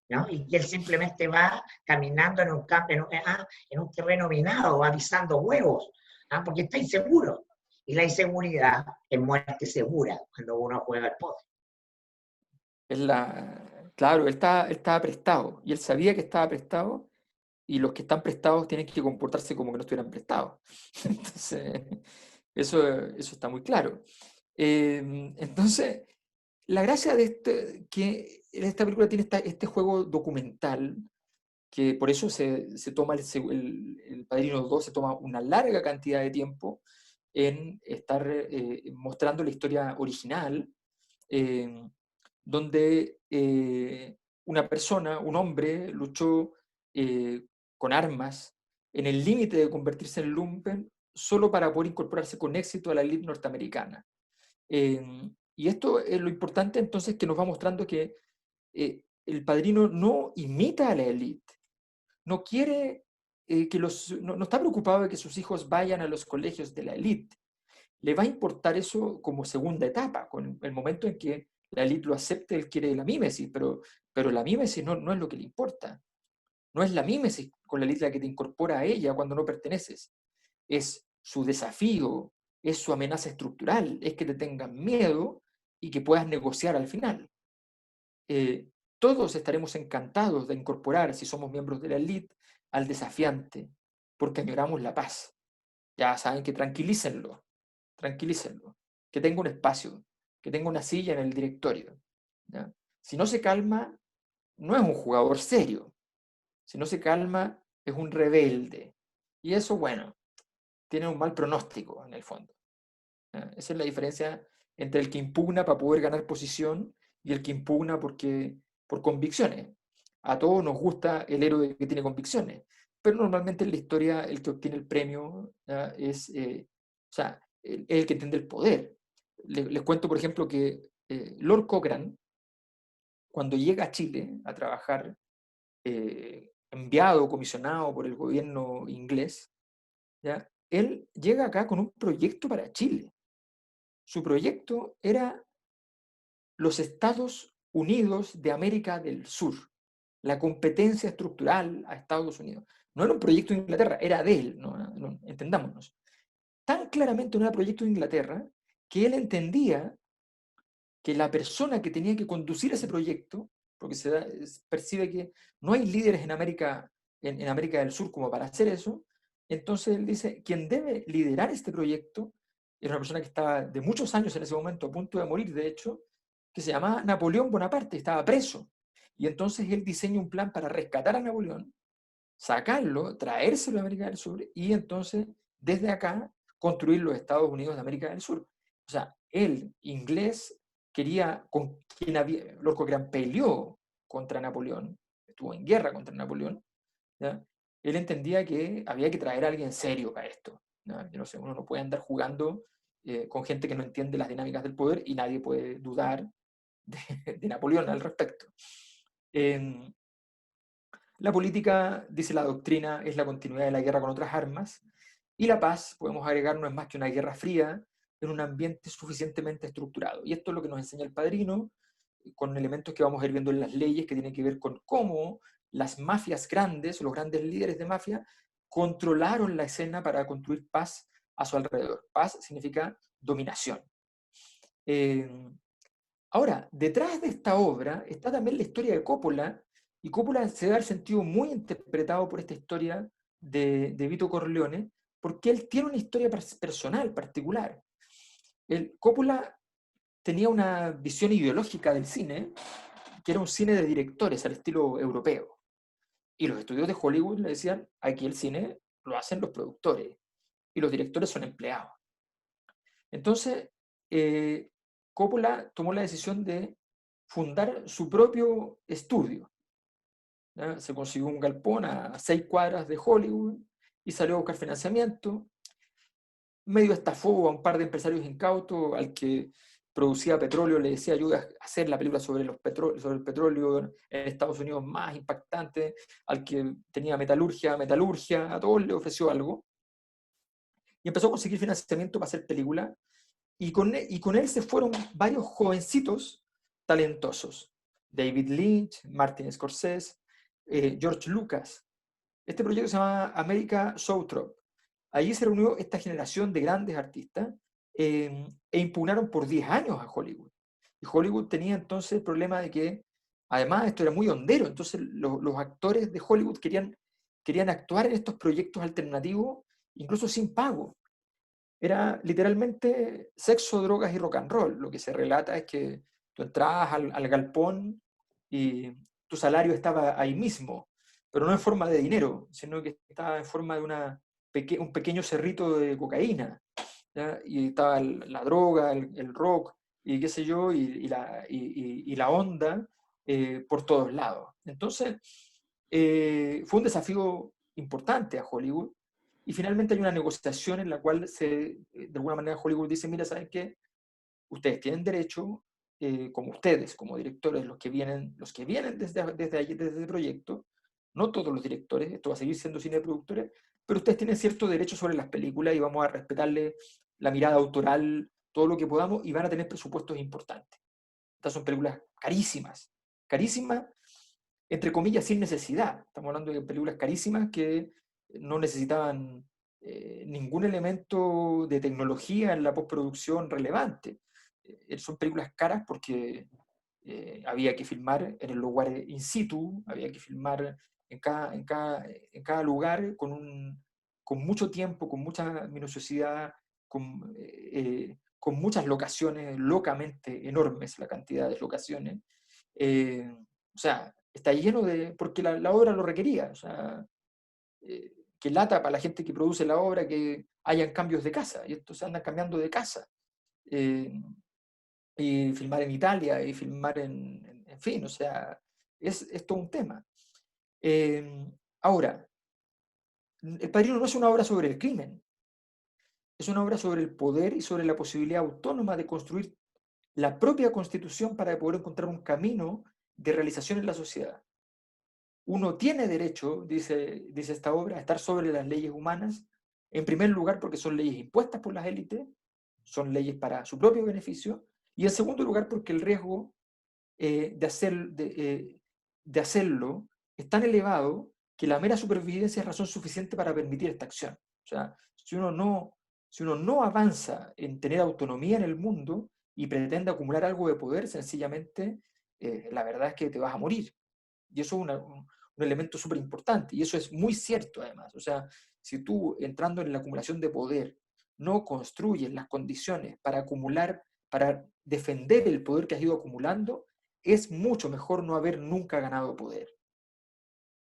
¿no? Y que él simplemente va caminando en un campo, en un terreno minado, va pisando huevos, porque está inseguro. Y la inseguridad es muerte segura cuando uno juega al poder. Claro, él estaba prestado, y él sabía que estaba prestado, y los que están prestados tienen que comportarse como que no estuvieran prestados. Entonces, eso está muy claro. Entonces, la gracia de que esta película tiene este juego documental, que por eso se toma el Padrino 2, se toma una larga cantidad de tiempo en estar mostrando la historia original, donde una persona, un hombre, luchó con armas en el límite de convertirse en lumpen solo para poder incorporarse con éxito a la élite norteamericana. Y esto es lo importante entonces, que nos va mostrando que el Padrino no imita a la élite, no quiere no está preocupado de que sus hijos vayan a los colegios de la élite. Le va a importar eso como segunda etapa, con el momento en que la élite lo acepte. Él quiere la mímesis, pero la mímesis no es lo que le importa. No es la mímesis con la élite la que te incorpora a ella cuando no perteneces. Es su desafío, es su amenaza estructural, es que te tengan miedo y que puedas negociar al final. Todos estaremos encantados de incorporar, si somos miembros de la élite, al desafiante, porque añoramos la paz. Ya saben, que tranquilícenlo, que tenga un espacio, que tenga una silla en el directorio, ¿ya? Si no se calma, no es un jugador serio. Si no se calma, es un rebelde. Y eso, bueno, tiene un mal pronóstico en el fondo, ¿ya? Esa es la diferencia entre el que impugna para poder ganar posición y el que impugna por convicciones. A todos nos gusta el héroe que tiene convicciones, pero normalmente en la historia el que obtiene el premio es el que entiende el poder. Les cuento, por ejemplo, que Lord Cochrane, cuando llega a Chile a trabajar, enviado, comisionado por el gobierno inglés, ¿ya?, él llega acá con un proyecto para Chile. Su proyecto era los Estados Unidos de América del Sur, la competencia estructural a Estados Unidos. No era un proyecto de Inglaterra, era de él, no, entendámonos. Tan claramente no era proyecto de Inglaterra, que él entendía que la persona que tenía que conducir ese proyecto, porque percibe que no hay líderes en América del Sur como para hacer eso, entonces él dice: quien debe liderar este proyecto era una persona que estaba de muchos años en ese momento, a punto de morir, de hecho, que se llamaba Napoleón Bonaparte, estaba preso. Y entonces él diseña un plan para rescatar a Napoleón, sacarlo, traérselo a América del Sur y entonces desde acá construir los Estados Unidos de América del Sur. O sea, el inglés quería, con quien había, Lord Cochrane peleó contra Napoleón, estuvo en guerra contra Napoleón, ¿ya? Él entendía que había que traer a alguien serio para esto, ¿ya? Yo no sé, uno no puede andar jugando con gente que no entiende las dinámicas del poder y nadie puede dudar de Napoleón al respecto. La política, dice la doctrina, es la continuidad de la guerra con otras armas, y la paz, podemos agregar, no es más que una guerra fría en un ambiente suficientemente estructurado. Y esto es lo que nos enseña el Padrino, con elementos que vamos a ir viendo en las leyes, que tienen que ver con cómo las mafias grandes, los grandes líderes de mafia, controlaron la escena para construir paz a su alrededor. Paz significa dominación. Ahora, detrás de esta obra está también la historia de Coppola, y Coppola se da el sentido muy interpretado por esta historia de Vito Corleone, porque él tiene una historia personal, particular. Coppola tenía una visión ideológica del cine, que era un cine de directores al estilo europeo. Y los estudios de Hollywood le decían, aquí el cine lo hacen los productores, y los directores son empleados. Entonces, Coppola tomó la decisión de fundar su propio estudio, ¿ya? Se consiguió un galpón a 6 cuadras de Hollywood y salió a buscar financiamiento. Medio estafó a un par de empresarios incautos, al que producía petróleo le decía ayuda a hacer la película sobre el petróleo en Estados Unidos más impactante, al que tenía metalurgia, a todos le ofreció algo. Y empezó a conseguir financiamiento para hacer película. Y con él se fueron varios jovencitos talentosos. David Lynch, Martin Scorsese, George Lucas. Este proyecto se llama America Zoetrope. Allí se reunió esta generación de grandes artistas e impugnaron por 10 años a Hollywood. Y Hollywood tenía entonces el problema de que, además, esto era muy hondero, entonces los actores de Hollywood querían actuar en estos proyectos alternativos, incluso sin pago. Era literalmente sexo, drogas y rock and roll. Lo que se relata es que tú entrabas al galpón y tu salario estaba ahí mismo, pero no en forma de dinero, sino que estaba en forma de un pequeño cerrito de cocaína, ¿ya? Y estaba la droga, el rock, y qué sé yo, y la onda por todos lados. Entonces, fue un desafío importante a Hollywood, y finalmente hay una negociación en la cual de alguna manera Hollywood dice, mira, ¿saben qué? Ustedes tienen derecho, como ustedes, como directores, los que vienen desde allí, desde el proyecto, no todos los directores, esto va a seguir siendo cine de productores, pero ustedes tienen cierto derecho sobre las películas y vamos a respetarle la mirada autoral, todo lo que podamos, y van a tener presupuestos importantes. Estas son películas carísimas, carísimas, entre comillas, sin necesidad. Estamos hablando de películas carísimas que no necesitaban ningún elemento de tecnología en la postproducción relevante. Son películas caras porque había que filmar en el lugar in situ, había que filmar en cada lugar con mucho tiempo, con mucha minuciosidad, con muchas locaciones, locamente enormes la cantidad de locaciones. O sea, está lleno de, porque la obra lo requería, o sea, que lata para la gente que produce la obra que hayan cambios de casa, y estos se andan cambiando de casa, eh, y filmar en Italia, y filmar en fin, o sea, es todo un tema. Ahora, El Padrino no es una obra sobre el crimen, es una obra sobre el poder y sobre la posibilidad autónoma de construir la propia constitución para poder encontrar un camino de realización en la sociedad. Uno tiene derecho, dice esta obra, a estar sobre las leyes humanas, en primer lugar porque son leyes impuestas por las élites, son leyes para su propio beneficio, y en segundo lugar porque el riesgo de hacerlo es tan elevado que la mera supervivencia es razón suficiente para permitir esta acción. O sea, si uno no avanza en tener autonomía en el mundo y pretende acumular algo de poder, sencillamente, la verdad es que te vas a morir. Y eso es un elemento súper importante, y eso es muy cierto además. O sea, si tú, entrando en la acumulación de poder, no construyes las condiciones para acumular, para defender el poder que has ido acumulando, es mucho mejor no haber nunca ganado poder.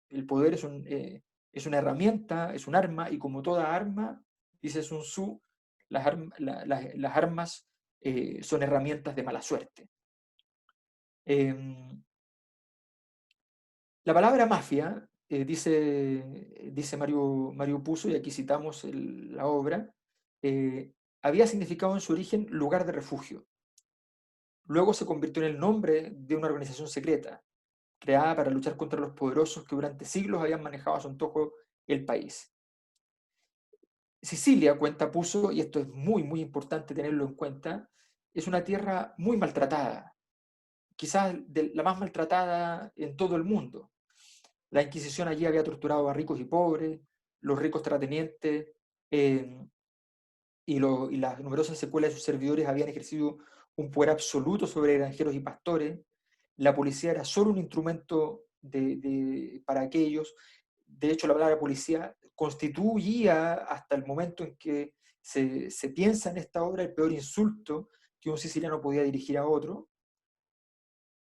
El poder Es una herramienta, es un arma, y como toda arma, dice Sun Tzu, las armas son herramientas de mala suerte. La palabra mafia, dice Mario Puzo, y aquí citamos la obra, había significado en su origen lugar de refugio. Luego se convirtió en el nombre de una organización secreta, creada para luchar contra los poderosos que durante siglos habían manejado a su antojo el país. Sicilia, cuenta Puzo, y esto es muy, muy importante tenerlo en cuenta, es una tierra muy maltratada, quizás la más maltratada en todo el mundo. La Inquisición allí había torturado a ricos y pobres, los ricos terratenientes eh, y las numerosas secuelas de sus servidores habían ejercido un poder absoluto sobre granjeros y pastores. La policía era solo un instrumento para aquellos. De hecho, la palabra policía constituía, hasta el momento en que se piensa en esta obra, el peor insulto que un siciliano podía dirigir a otro.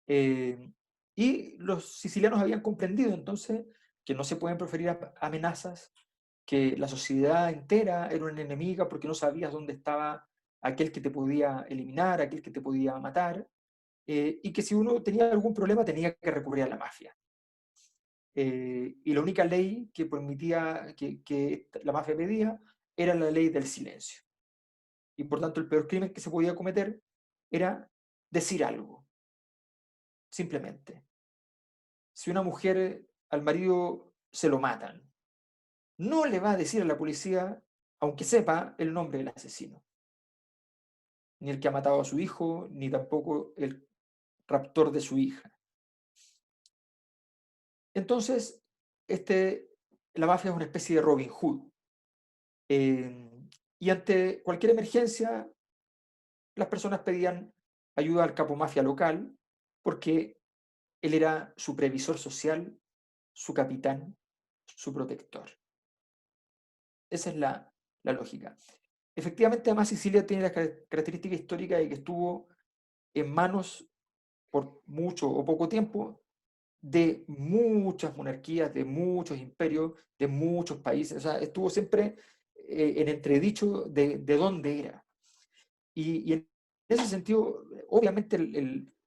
Y los sicilianos habían comprendido entonces que no se pueden proferir amenazas, que la sociedad entera era una enemiga porque no sabías dónde estaba aquel que te podía eliminar, aquel que te podía matar, y que si uno tenía algún problema tenía que recurrir a la mafia. Y la única ley que permitía, que la mafia pedía, era la ley del silencio. Y por tanto el peor crimen que se podía cometer era decir algo, simplemente. Si una mujer al marido se lo matan, no le va a decir a la policía, aunque sepa el nombre del asesino, ni el que ha matado a su hijo, ni tampoco el raptor de su hija. Entonces, la mafia es una especie de Robin Hood. Y ante cualquier emergencia, las personas pedían ayuda al capo mafia local, porque él era su previsor social, su capitán, su protector. Esa es la lógica. Efectivamente, además, Sicilia tiene la característica histórica de que estuvo en manos por mucho o poco tiempo de muchas monarquías, de muchos imperios, de muchos países. O sea, estuvo siempre en entredicho de dónde era. Y en ese sentido, obviamente,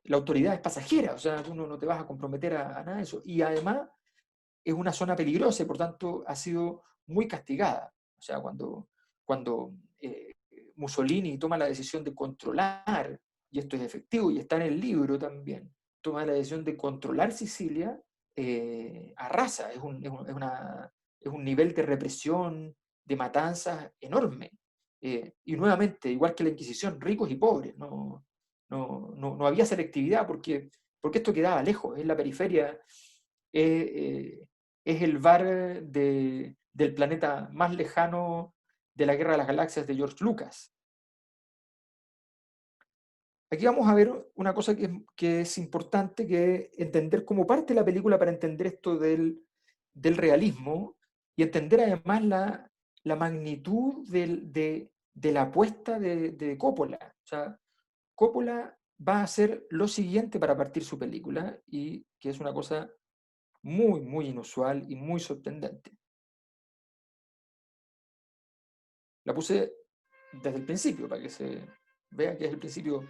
la autoridad es pasajera, o sea, tú no te vas a comprometer a nada de eso. Y además, es una zona peligrosa y por tanto ha sido muy castigada. O sea, cuando Mussolini toma la decisión de controlar, y esto es efectivo y está en el libro también, toma la decisión de controlar Sicilia, arrasa, es un nivel de represión, de matanzas enorme. Y nuevamente, igual que la Inquisición, ricos y pobres, no había selectividad porque esto quedaba lejos, en la periferia, eh, es el bar del planeta más lejano de la Guerra de las Galaxias de George Lucas. Aquí vamos a ver una cosa que es importante, que entender cómo parte la película para entender esto del realismo y entender además la magnitud de la apuesta de Coppola. O sea, Coppola va a hacer lo siguiente para partir su película, y que es una cosa muy, muy inusual y muy sorprendente. La puse desde el principio para que se vea que es el principio.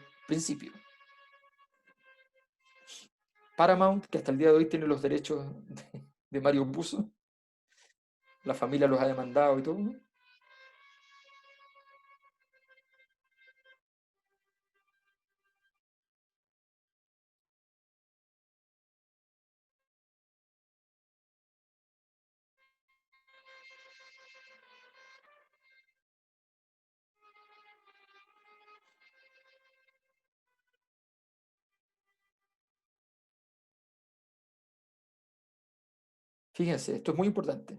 Paramount, que hasta el día de hoy tiene los derechos de Mario Puzo, la familia los ha demandado y todo. Fíjense, esto es muy importante.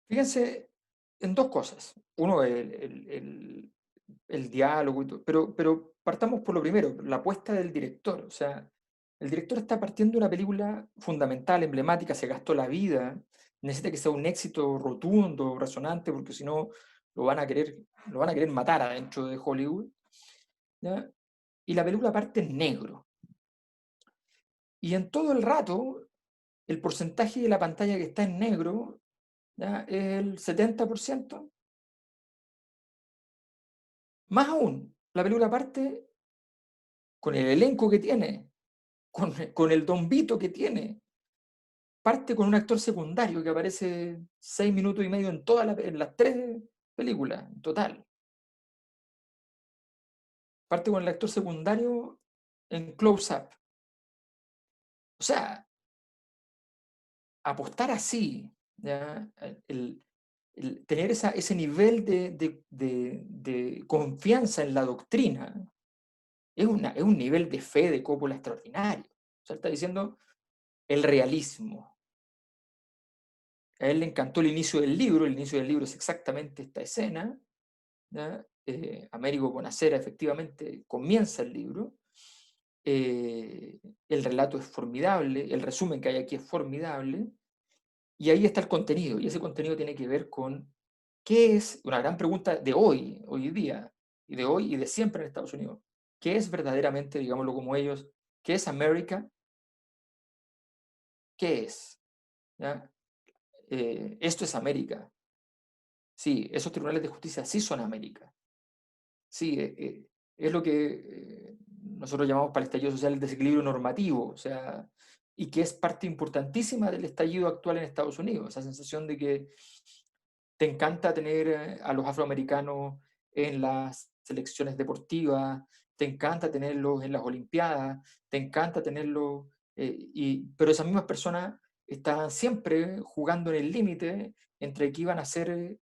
Fíjense en dos cosas. Uno, el diálogo, y todo, pero partamos por lo primero, la apuesta del director. O sea, el director está partiendo de una película fundamental, emblemática, se gastó la vida, necesita que sea un éxito rotundo, resonante, porque si no lo van a querer matar adentro de Hollywood. ¿Ya? Y la película parte en negro. Y en todo el rato, el porcentaje de la pantalla que está en negro, ¿ya?, es el 70%. Más aún, la película parte con el elenco que tiene, con el Don Vito que tiene, parte con un actor secundario que aparece 6 minutos y medio en las tres películas en total. Parte con el actor secundario en close-up. O sea, apostar así, ¿ya?, tener ese nivel de confianza en la doctrina, es un nivel de fe de Coppola extraordinario. O sea, está diciendo el realismo. A él le encantó el inicio del libro es exactamente esta escena, ¿ya? Américo Bonacera efectivamente comienza el libro, el relato es formidable, el resumen que hay aquí es formidable, y ahí está el contenido, y ese contenido tiene que ver con qué es, una gran pregunta de hoy día, y de hoy y de siempre en Estados Unidos, ¿qué es verdaderamente, digámoslo como ellos, qué es América? ¿Qué es? ¿Ya? Esto es América. Sí, esos tribunales de justicia sí son América. Sí, es lo que nosotros llamamos para el estallido social el desequilibrio normativo, o sea, y que es parte importantísima del estallido actual en Estados Unidos, esa sensación de que te encanta tener a los afroamericanos en las selecciones deportivas, te encanta tenerlos en las Olimpiadas, te encanta tenerlos, pero esas mismas personas estaban siempre jugando en el límite entre que iban a ser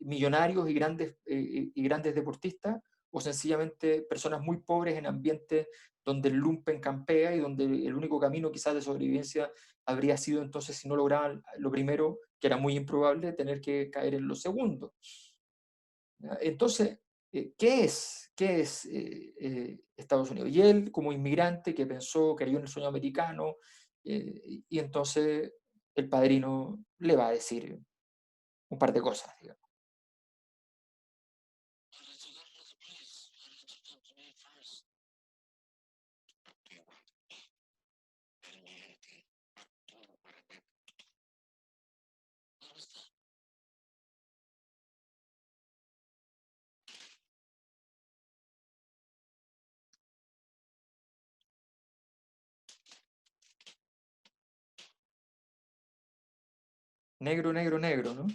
millonarios y grandes deportistas, o sencillamente personas muy pobres en ambientes donde el lumpen campea y donde el único camino quizás de sobrevivencia habría sido entonces, si no lograban lo primero, que era muy improbable, tener que caer en lo segundo. Entonces, ¿qué es Estados Unidos? Y él, como inmigrante que pensó, creyó en el sueño americano, y entonces el padrino le va a decir un par de cosas, digamos. Negro, negro, negro, ¿no?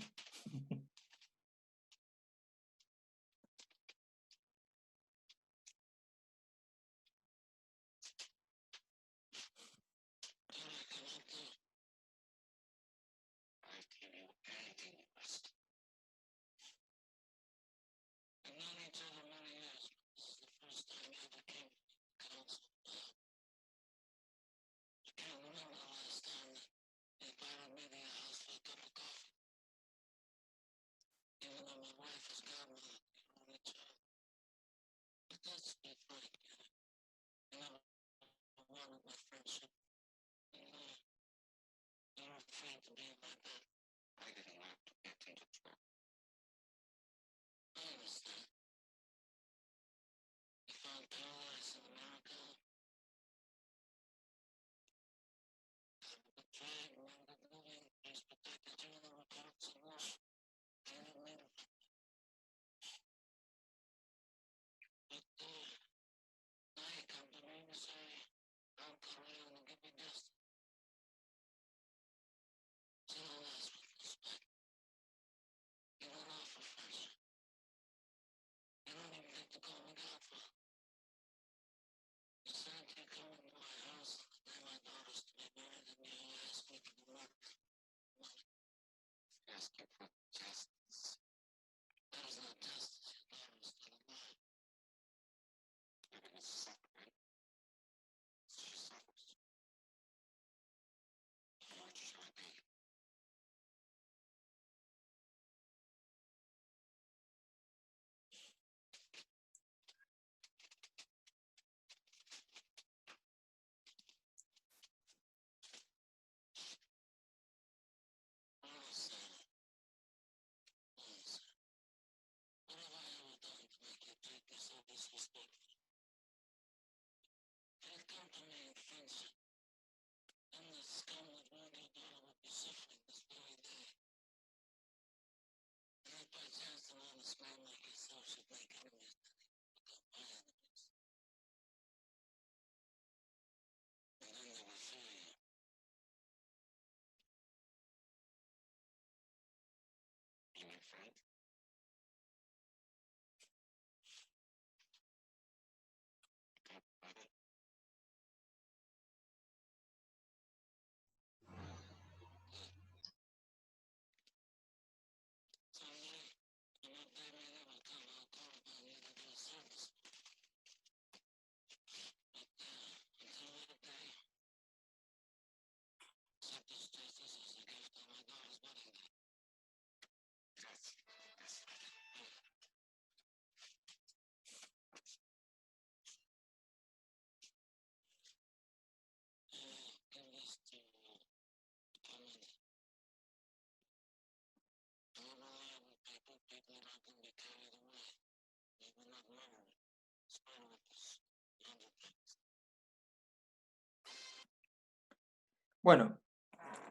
Bueno,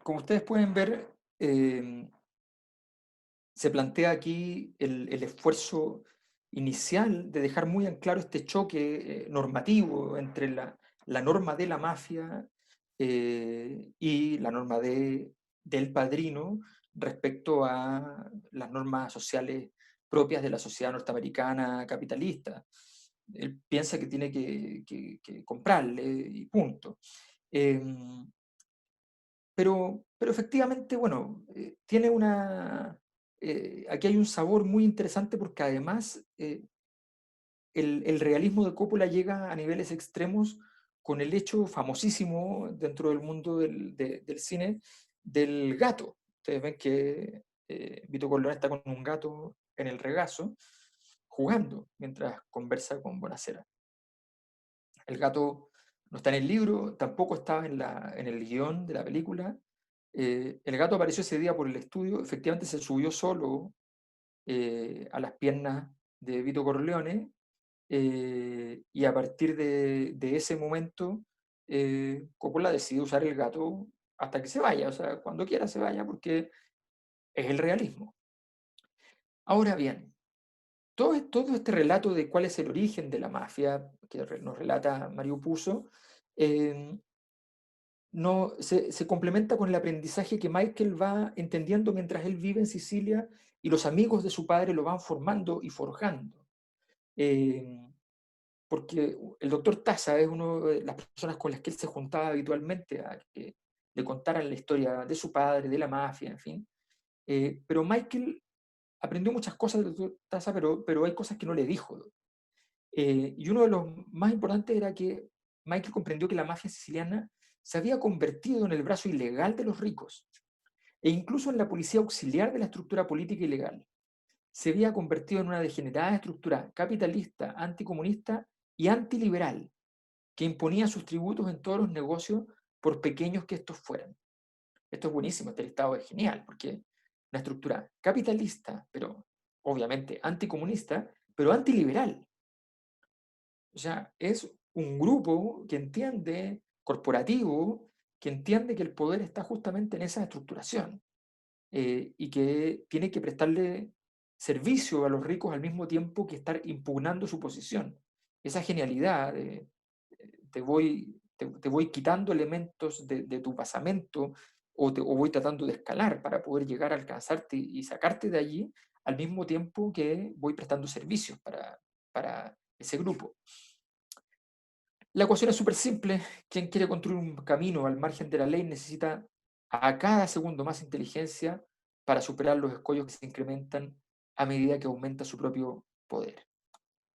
como ustedes pueden ver, se plantea aquí el esfuerzo inicial de dejar muy en claro este choque normativo entre la norma de la mafia y la norma del padrino respecto a las normas sociales propias de la sociedad norteamericana capitalista. Él piensa que tiene que comprarle y punto. Pero efectivamente, bueno, tiene aquí hay un sabor muy interesante porque además el realismo de Coppola llega a niveles extremos con el hecho famosísimo dentro del mundo del cine del gato. Ustedes ven que Vito Corleone está con un gato en el regazo jugando mientras conversa con Bonacera. El gato no está en el libro, tampoco estaba en el guión de la película. El gato apareció ese día por el estudio, efectivamente se subió solo a las piernas de Vito Corleone y a partir de ese momento Coppola decidió usar el gato hasta que se vaya, o sea, cuando quiera se vaya porque es el realismo. Ahora bien, todo este relato de cuál es el origen de la mafia que nos relata Mario Puzo, no, se complementa con el aprendizaje que Michael va entendiendo mientras él vive en Sicilia y los amigos de su padre lo van formando y forjando. Porque el doctor Taza es una de las personas con las que él se juntaba habitualmente a que le contaran la historia de su padre, de la mafia, en fin. Pero Michael aprendió muchas cosas del doctor Taza, pero hay cosas que no le dijo. Y uno de los más importantes era que Michael comprendió que la mafia siciliana se había convertido en el brazo ilegal de los ricos, e incluso en la policía auxiliar de la estructura política ilegal. Se había convertido en una degenerada estructura capitalista, anticomunista y antiliberal, que imponía sus tributos en todos los negocios por pequeños que estos fueran. Esto es buenísimo, este listado es genial, porque una estructura capitalista, pero obviamente anticomunista, pero antiliberal. O sea, es un grupo que entiende, corporativo, que entiende que el poder está justamente en esa estructuración y que tiene que prestarle servicio a los ricos al mismo tiempo que estar impugnando su posición. Esa genialidad de te voy quitando elementos de tu basamento o voy tratando de escalar para poder llegar a alcanzarte y sacarte de allí al mismo tiempo que voy prestando servicios para ese grupo. La ecuación es súper simple. Quien quiere construir un camino al margen de la ley necesita a cada segundo más inteligencia para superar los escollos que se incrementan a medida que aumenta su propio poder.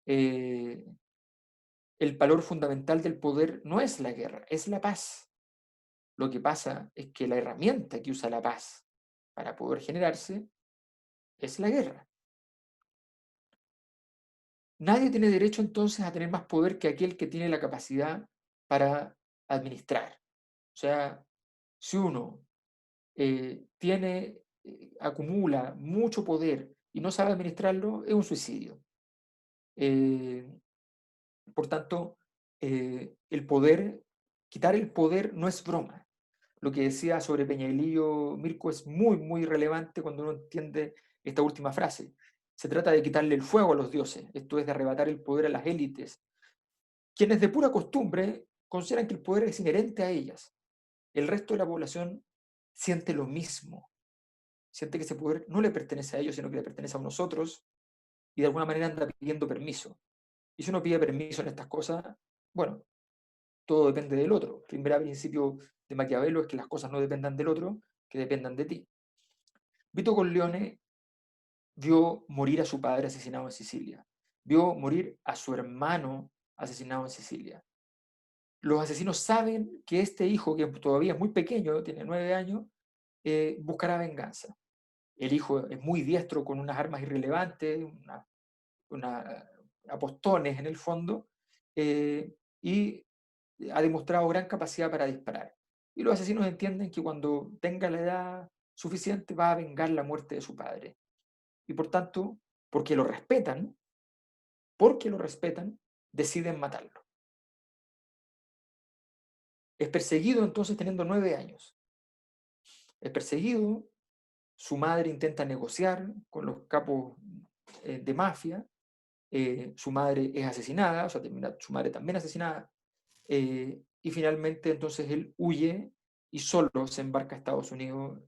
El valor fundamental del poder no es la guerra, es la paz. Lo que pasa es que la herramienta que usa la paz para poder generarse es la guerra. Nadie tiene derecho entonces a tener más poder que aquel que tiene la capacidad para administrar. O sea, si uno acumula mucho poder y no sabe administrarlo, es un suicidio. Por tanto, quitar el poder no es broma. Lo que decía sobre Peñailillo Mirko es muy, muy relevante cuando uno entiende esta última frase. Se trata de quitarle el fuego a los dioses, esto es de arrebatar el poder a las élites, quienes de pura costumbre consideran que el poder es inherente a ellas. El resto de la población siente lo mismo, siente que ese poder no le pertenece a ellos, sino que le pertenece a nosotros, y de alguna manera anda pidiendo permiso. Y si uno pide permiso en estas cosas, bueno, todo depende del otro. El primer principio de Maquiavelo es que las cosas no dependan del otro, que dependan de ti. Vito Corleone vio morir a su padre asesinado en Sicilia, vio morir a su hermano asesinado en Sicilia. Los asesinos saben que este hijo, que todavía es muy pequeño, tiene 9 años, buscará venganza. El hijo es muy diestro con unas armas irrelevantes, apostones en el fondo, y ha demostrado gran capacidad para disparar. Y los asesinos entienden que cuando tenga la edad suficiente va a vengar la muerte de su padre. Y por tanto, porque lo respetan, deciden matarlo. Es perseguido entonces teniendo 9 años. Es perseguido, su madre intenta negociar con los capos de mafia, su madre es asesinada, o sea, termina su madre también asesinada, y finalmente entonces él huye y solo se embarca a Estados Unidos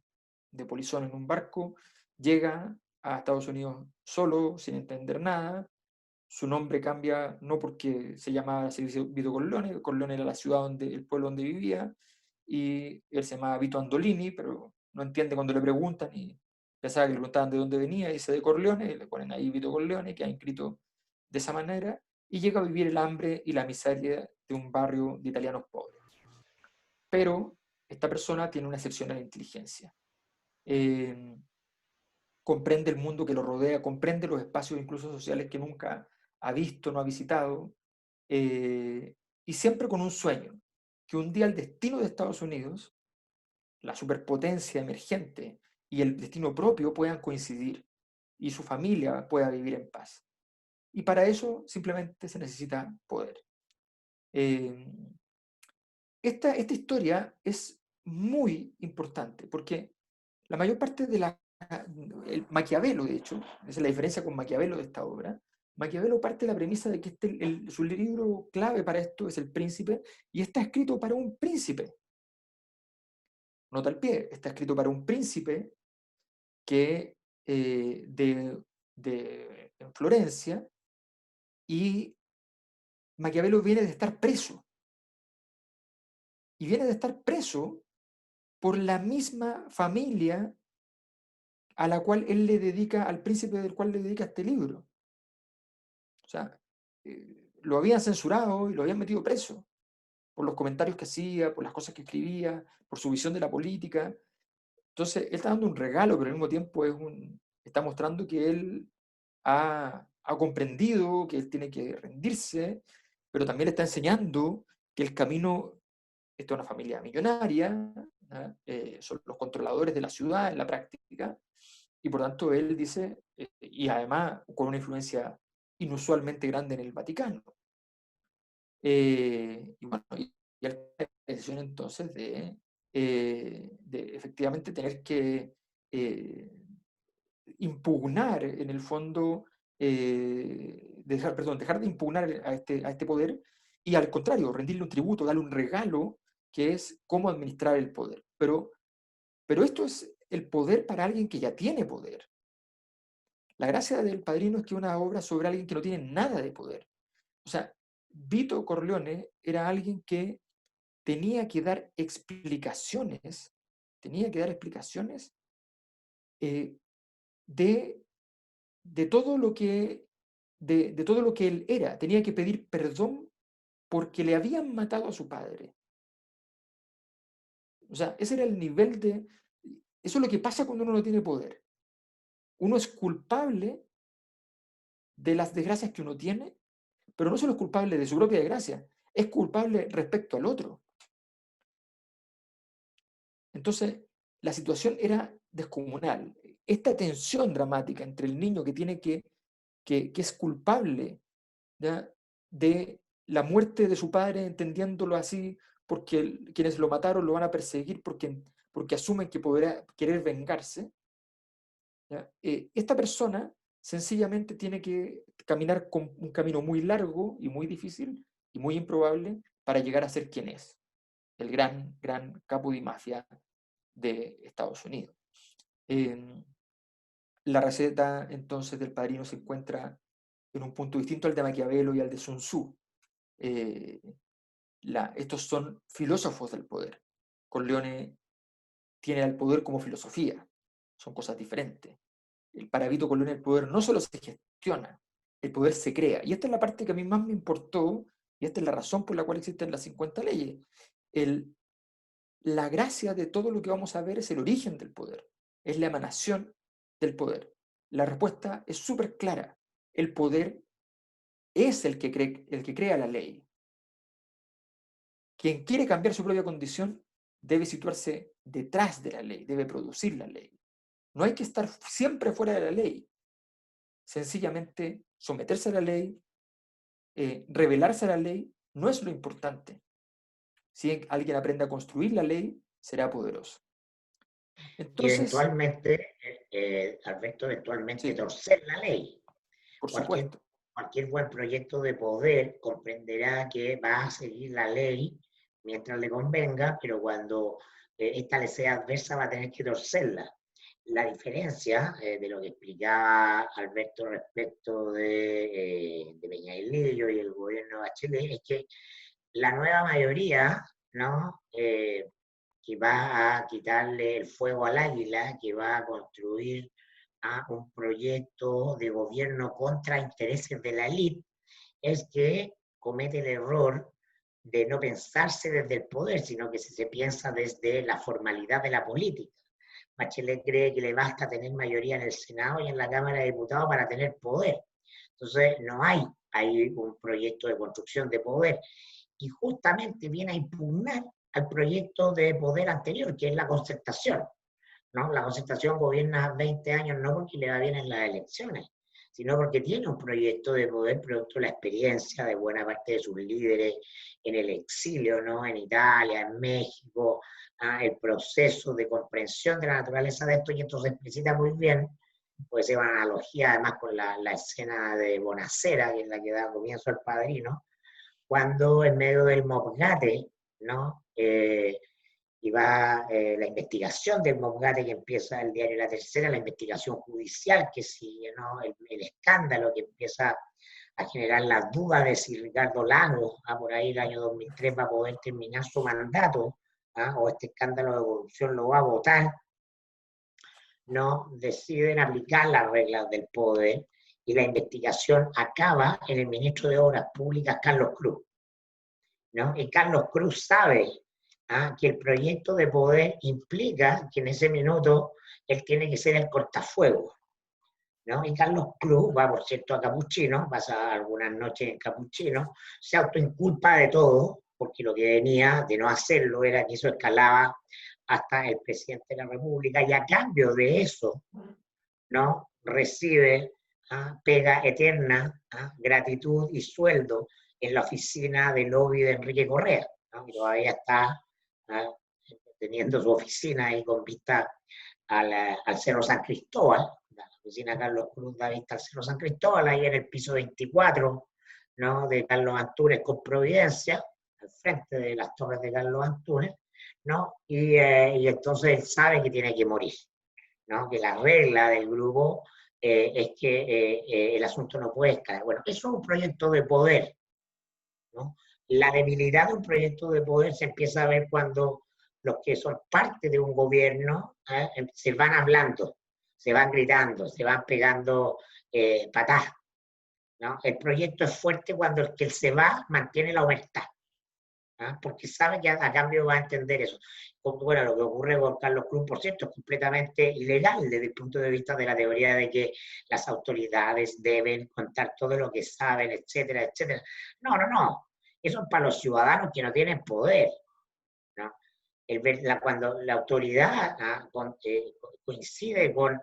de polizón en un barco, llega a Estados Unidos solo, sin entender nada. Su nombre cambia no porque se llamaba Vito Corleone, Corleone era la ciudad el pueblo donde vivía, y él se llamaba Vito Andolini, pero no entiende cuando le preguntan y pensaba que le preguntaban de dónde venía, y dice de Corleone, y le ponen ahí Vito Corleone, que ha inscrito de esa manera, y llega a vivir el hambre y la miseria de un barrio de italianos pobres. Pero esta persona tiene una excepcional inteligencia. Eh, Comprende el mundo que lo rodea, comprende los espacios incluso sociales que nunca ha visto, no ha visitado, y siempre con un sueño, que un día el destino de Estados Unidos, la superpotencia emergente y el destino propio puedan coincidir y su familia pueda vivir en paz. Y para eso simplemente se necesita poder. Esta historia es muy importante porque la mayor parte de el Maquiavelo, de hecho, esa es la diferencia con Maquiavelo de esta obra. Maquiavelo parte de la premisa de que su libro clave para esto es El Príncipe, y está escrito para un príncipe. nota al pie, está escrito para un príncipe que en Florencia, y Maquiavelo viene de estar preso. Y viene de estar preso por la misma familia a la cual él le dedica, al príncipe del cual le dedica este libro. O sea, lo habían censurado y lo habían metido preso por los comentarios que hacía, por las cosas que escribía, por su visión de la política. Entonces, él está dando un regalo, pero al mismo tiempo está mostrando que él ha comprendido que él tiene que rendirse, pero también le está enseñando que el camino, esta es una familia millonaria, son los controladores de la ciudad en la práctica, y por tanto él dice, y además con una influencia inusualmente grande en el Vaticano. Y bueno, y él toma la decisión entonces de efectivamente tener que impugnar en el fondo, dejar de impugnar a este poder y al contrario, rendirle un tributo, darle un regalo que es cómo administrar el poder. Pero esto es el poder para alguien que ya tiene poder. La gracia del Padrino es que es una obra sobre alguien que no tiene nada de poder. O sea, Vito Corleone era alguien que tenía que dar explicaciones, eh, de, de todo lo que, de todo lo que él era. Tenía que pedir perdón porque le habían matado a su padre. O sea, ese era el nivel de... Eso es lo que pasa cuando uno no tiene poder. Uno es culpable de las desgracias que uno tiene, pero no solo es culpable de su propia desgracia, es culpable respecto al otro. Entonces, la situación era descomunal. Esta tensión dramática entre el niño que tiene que es culpable, ¿ya?, de la muerte de su padre, entendiéndolo así, porque quienes lo mataron lo van a perseguir porque asumen que podrá querer vengarse, ¿ya? Esta persona sencillamente tiene que caminar con un camino muy largo y muy difícil y muy improbable para llegar a ser quien es, el gran capo de mafia de Estados Unidos. La receta entonces del Padrino se encuentra en un punto distinto al de Maquiavelo y al de Sun Tzu. Estos son filósofos del poder. Corleone tiene el poder como filosofía, son cosas diferentes. Para Vito Corleone el poder no solo se gestiona, el poder se crea. Y esta es la parte que a mí más me importó, y esta es la razón por la cual existen las 50 leyes. La gracia de todo lo que vamos a ver es el origen del poder, es la emanación del poder. La respuesta es súper clara. El poder es el que crea la ley. Quien quiere cambiar su propia condición debe situarse detrás de la ley, debe producir la ley. No hay que estar siempre fuera de la ley. Sencillamente someterse a la ley, rebelarse a la ley, no es lo importante. Si alguien aprende a construir la ley, será poderoso. Y Entonces, eventualmente, Alberto, sí, torcer la ley. por Cualquier, supuesto. cualquier buen proyecto de poder comprenderá que va a seguir la ley mientras le convenga, pero cuando esta le sea adversa va a tener que torcerla. La diferencia de lo que explicaba Alberto respecto de Peñalillo y el gobierno de Bachelet es que la nueva mayoría, ¿no?, que va a quitarle el fuego al águila, que va a construir un proyecto de gobierno contra intereses de la élite, es que comete el error de no pensarse desde el poder, sino que se piensa desde la formalidad de la política. Bachelet cree que le basta tener mayoría en el Senado y en la Cámara de Diputados para tener poder. Entonces, no hay un proyecto de construcción de poder. Y justamente viene a impugnar al proyecto de poder anterior, que es la concertación, ¿no? La concertación gobierna 20 años no porque le va bien en las elecciones, sino porque tiene un proyecto de poder producto de la experiencia de buena parte de sus líderes en el exilio, ¿no?, en Italia, en México, el proceso de comprensión de la naturaleza de esto, y esto se explicita muy bien, puede ser una analogía además con la escena de Bonacera, que es la que da comienzo al Padrino, cuando en medio del Mopgate, ¿no?, y va la investigación del Mobgate que empieza el diario La Tercera, la investigación judicial que sigue, ¿no? El escándalo que empieza a generar las dudas de si Ricardo Lagos, por ahí el año 2003, va a poder terminar su mandato, o este escándalo de corrupción lo va a votar, ¿no? Deciden aplicar las reglas del poder y la investigación acaba en el ministro de Obras Públicas, Carlos Cruz, ¿no? Y Carlos Cruz sabe que el proyecto de poder implica que en ese minuto él tiene que ser el cortafuegos, ¿no? Y Carlos Cruz va, por cierto, a Capuchino, pasa algunas noches en Capuchino, se autoinculpa de todo, porque lo que venía de no hacerlo era que eso escalaba hasta el presidente de la República, y a cambio de eso, ¿no? Recibe pega eterna, gratitud y sueldo en la oficina de lobby de Enrique Correa, ¿no? Y todavía está teniendo su oficina ahí con vista al Cerro San Cristóbal, la oficina Carlos Cruz da vista al Cerro San Cristóbal, ahí en el piso 24, ¿no? De Carlos Antunes con Providencia, al frente de las torres de Carlos Antunes, ¿no? Y entonces sabe que tiene que morir, ¿no? Que la regla del grupo es que el asunto no puede escalar. Bueno, eso es un proyecto de poder, ¿no? La debilidad de un proyecto de poder se empieza a ver cuando los que son parte de un gobierno se van hablando, se van gritando, se van pegando patadas, ¿no? El proyecto es fuerte cuando el que se va mantiene la humildad, porque sabe que a cambio va a entender eso. Bueno, lo que ocurre con Carlos Cruz, por cierto, es completamente ilegal desde el punto de vista de la teoría de que las autoridades deben contar todo lo que saben, etcétera, etcétera. No, no, no. Eso es para los ciudadanos que no tienen poder, ¿no? Cuando la autoridad coincide con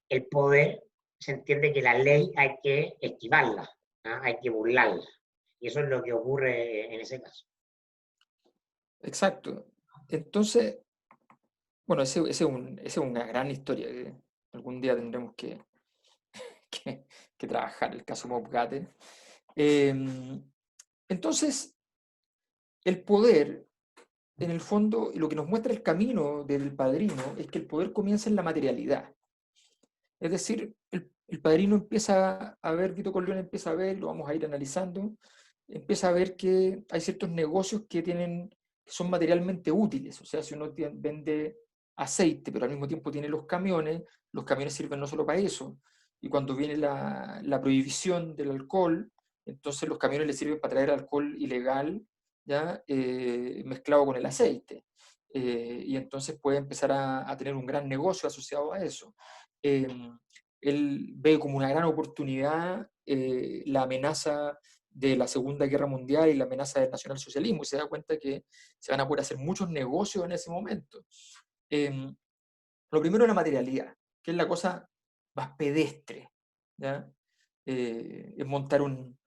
el poder, se entiende que la ley hay que esquivarla, hay que burlarla. Y eso es lo que ocurre en ese caso. Exacto. Entonces, bueno, esa es una gran historia que algún día tendremos que trabajar, el caso Mobgate. Entonces, el poder, en el fondo, y lo que nos muestra el camino del padrino, es que el poder comienza en la materialidad. Es decir, el padrino empieza a ver, Vito Corleone empieza a ver, lo vamos a ir analizando, empieza a ver que hay ciertos negocios que son materialmente útiles. O sea, si uno vende aceite, pero al mismo tiempo tiene los camiones sirven no solo para eso. Y cuando viene la prohibición del alcohol, entonces los camiones le sirven para traer alcohol ilegal, ¿ya? Mezclado con el aceite. Y entonces puede empezar a tener un gran negocio asociado a eso. Él ve como una gran oportunidad la amenaza de la Segunda Guerra Mundial y la amenaza del nacionalsocialismo, y se da cuenta que se van a poder hacer muchos negocios en ese momento. Lo primero es la materialidad, que es la cosa más pedestre, ¿ya? Es montar un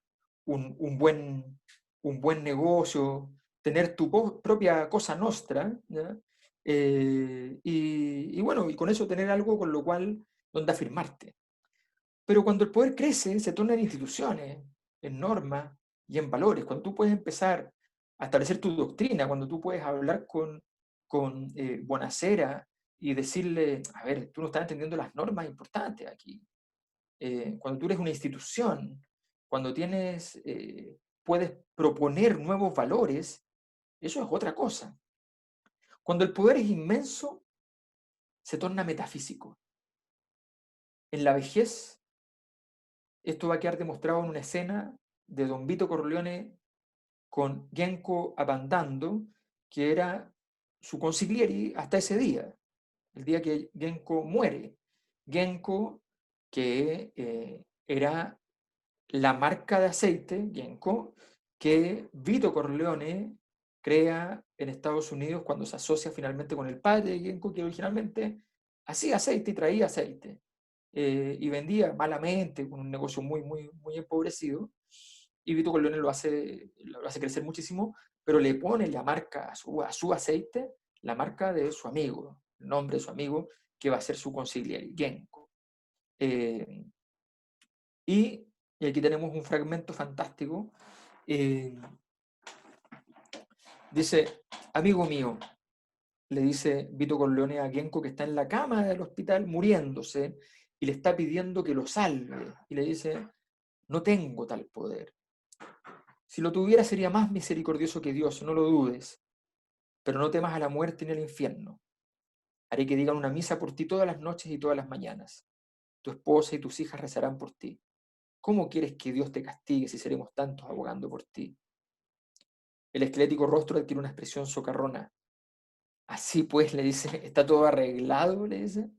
buen negocio, tener tu propia cosa nostra, ¿ya? Y bueno, y con eso tener algo con lo cual donde afirmarte. Pero cuando el poder crece, se torna en instituciones, en normas y en valores. Cuando tú puedes empezar a establecer tu doctrina, cuando tú puedes hablar con Bonacera y decirle, a ver, tú no estás entendiendo las normas importantes aquí. Cuando tú eres una institución, cuando puedes proponer nuevos valores, eso es otra cosa. Cuando el poder es inmenso, se torna metafísico. En la vejez, esto va a quedar demostrado en una escena de Don Vito Corleone con Genco Abandando, que era su consigliere hasta ese día, el día que Genco muere. Genco, que era la marca de aceite, Genco, que Vito Corleone crea en Estados Unidos cuando se asocia finalmente con el padre de Genco, que originalmente hacía aceite y traía aceite. Y vendía malamente, con un negocio muy, muy, muy empobrecido, y Vito Corleone lo hace crecer muchísimo, pero le pone la marca a su aceite, la marca de su amigo, el nombre de su amigo, que va a ser su consigliere, Genco. Y aquí tenemos un fragmento fantástico. Dice, amigo mío, le dice Vito Corleone a Genco, que está en la cama del hospital muriéndose, y le está pidiendo que lo salve. Y le dice, no tengo tal poder. Si lo tuviera sería más misericordioso que Dios, no lo dudes. Pero no temas a la muerte ni al infierno. Haré que digan una misa por ti todas las noches y todas las mañanas. Tu esposa y tus hijas rezarán por ti. ¿Cómo quieres que Dios te castigue si seremos tantos abogando por ti? El esquelético rostro adquiere una expresión socarrona. Así pues, le dice, ¿está todo arreglado? Le dice.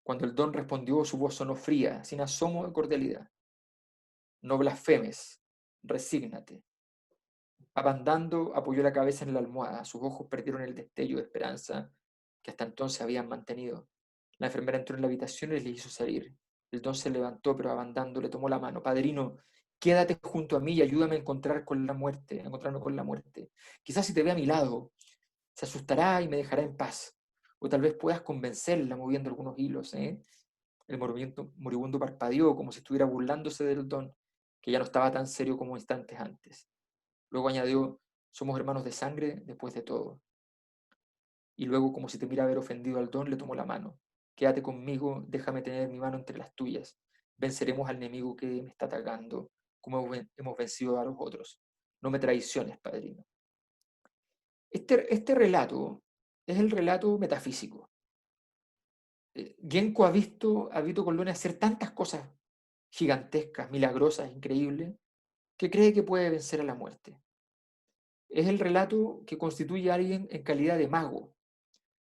Cuando el don respondió, su voz sonó fría, sin asomo de cordialidad. No blasfemes, resígnate. Abandando, apoyó la cabeza en la almohada. Sus ojos perdieron el destello de esperanza que hasta entonces habían mantenido. La enfermera entró en la habitación y le hizo salir. El don se levantó, pero Abandando le tomó la mano. Padrino, quédate junto a mí y ayúdame a encontrarme con la muerte. Quizás si te ve a mi lado, se asustará y me dejará en paz. O tal vez puedas convencerla moviendo algunos hilos, ¿eh? El moribundo parpadeó como si estuviera burlándose del don, que ya no estaba tan serio como instantes antes. Luego añadió, somos hermanos de sangre después de todo. Y luego, como si temiera haber ofendido al don, le tomó la mano. Quédate conmigo, déjame tener mi mano entre las tuyas. Venceremos al enemigo que me está atacando, como hemos vencido a los otros. No me traiciones, padrino. Este relato es el relato metafísico. Genco ha visto Corleone hacer tantas cosas gigantescas, milagrosas, increíbles, que cree que puede vencer a la muerte. Es el relato que constituye a alguien en calidad de mago.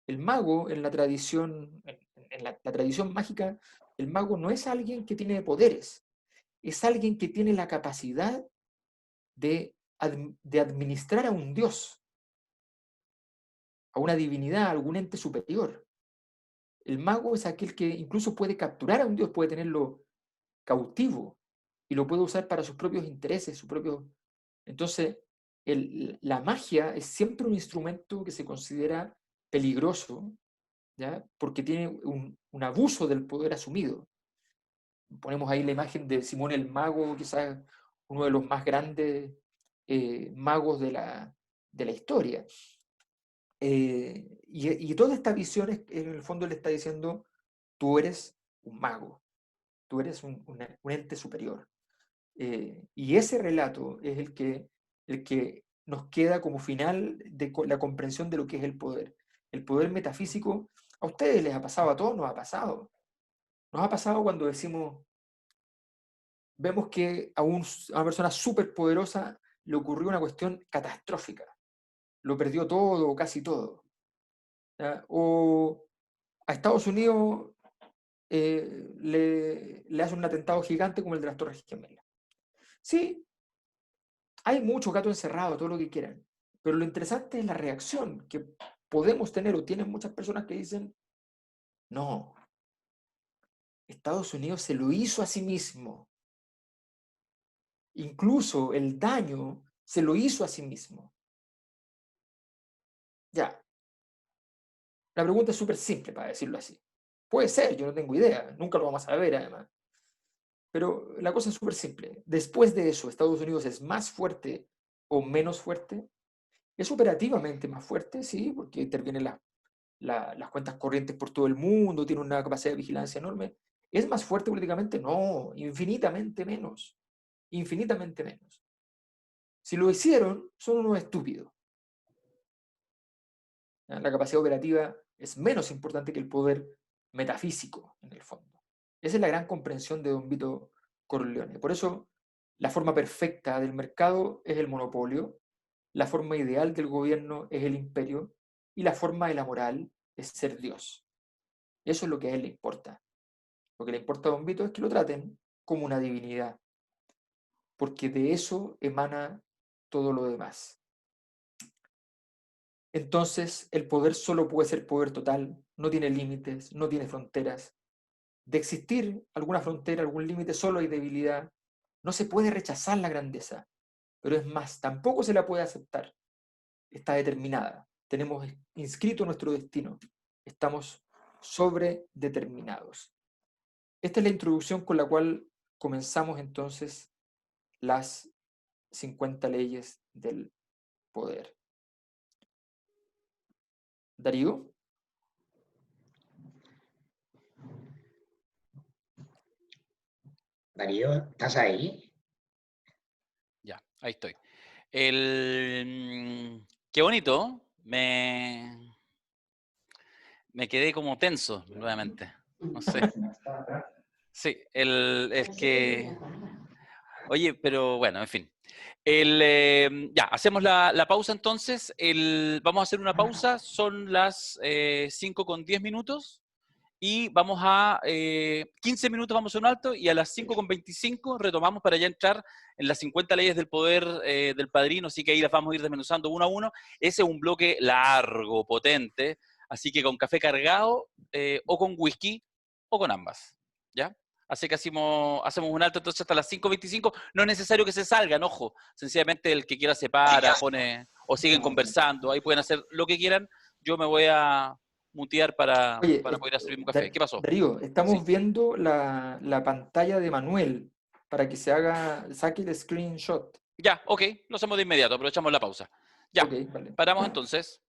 El mago, en la tradición, en la tradición mágica, el mago no es alguien que tiene poderes, es alguien que tiene la capacidad de administrar a un dios, a una divinidad, a algún ente superior. El mago es aquel que incluso puede capturar a un dios, puede tenerlo cautivo y lo puede usar para sus propios intereses, su propio... Entonces, la magia es siempre un instrumento que se considera peligroso, ¿ya? Porque tiene un abuso del poder asumido. Ponemos ahí la imagen de Simón el Mago, quizás uno de los más grandes magos de la historia. Y toda esta visión, en el fondo le está diciendo, tú eres un mago, tú eres un ente superior. Y ese relato es el que nos queda como final de la comprensión de lo que es el poder. El poder metafísico, a ustedes les ha pasado, a todos nos ha pasado. Nos ha pasado cuando decimos, vemos que a una persona súper poderosa le ocurrió una cuestión catastrófica. Lo perdió todo o casi todo. ¿Ya? O a Estados Unidos le hace un atentado gigante como el de las Torres Gemelas. Sí, hay muchos gatos encerrados, todo lo que quieran, pero lo interesante es la reacción que podemos tener o tienen muchas personas que dicen, no, Estados Unidos se lo hizo a sí mismo. Incluso el daño se lo hizo a sí mismo. Ya, la pregunta es súper simple para decirlo así. Puede ser, yo no tengo idea, nunca lo vamos a ver además. Pero la cosa es súper simple. Después de eso, ¿Estados Unidos es más fuerte o menos fuerte? Es operativamente más fuerte, sí, porque intervienen las cuentas corrientes por todo el mundo, tiene una capacidad de vigilancia enorme. ¿Es más fuerte políticamente? No, infinitamente menos. Infinitamente menos. Si lo hicieron, son unos estúpidos. La capacidad operativa es menos importante que el poder metafísico, en el fondo. Esa es la gran comprensión de don Vito Corleone. Por eso, la forma perfecta del mercado es el monopolio, la forma ideal del gobierno es el imperio, y la forma de la moral es ser Dios. Eso es lo que a él le importa. Lo que le importa a don Vito es que lo traten como una divinidad, porque de eso emana todo lo demás. Entonces, el poder solo puede ser poder total, no tiene límites, no tiene fronteras. De existir alguna frontera, algún límite, solo hay debilidad. No se puede rechazar la grandeza, pero es más, tampoco se la puede aceptar. Está determinada. Tenemos inscrito nuestro destino. Estamos sobredeterminados. Esta es la introducción con la cual comenzamos entonces las 50 leyes del poder. Darío. Darío, ¿estás ahí? Ya, ahí estoy. Qué bonito. Me quedé como tenso nuevamente. No sé. Sí, el que... Oye, pero bueno, en fin. Ya, hacemos la pausa entonces. Vamos a hacer una pausa. Son las 5:10. Y vamos a 15 minutos, vamos a un alto, y a las 5:25 retomamos para ya entrar en las 50 leyes del poder del padrino, así que ahí las vamos a ir desmenuzando uno a uno. Ese es un bloque largo, potente, así que con café cargado, o con whisky, o con ambas, ¿ya? Así que hacemos un alto entonces hasta las 5:25. No es necesario que se salgan, ojo, sencillamente el que quiera se para, pone, o siguen conversando, ahí pueden hacer lo que quieran. Yo me voy a mutear para Oye, poder hacer un café. ¿Qué pasó? Darío, estamos ¿Sí? viendo la pantalla de Manuel para que saque el screenshot. Ya, ok, lo hacemos de inmediato, aprovechamos la pausa. Ya, Ok, vale. paramos entonces.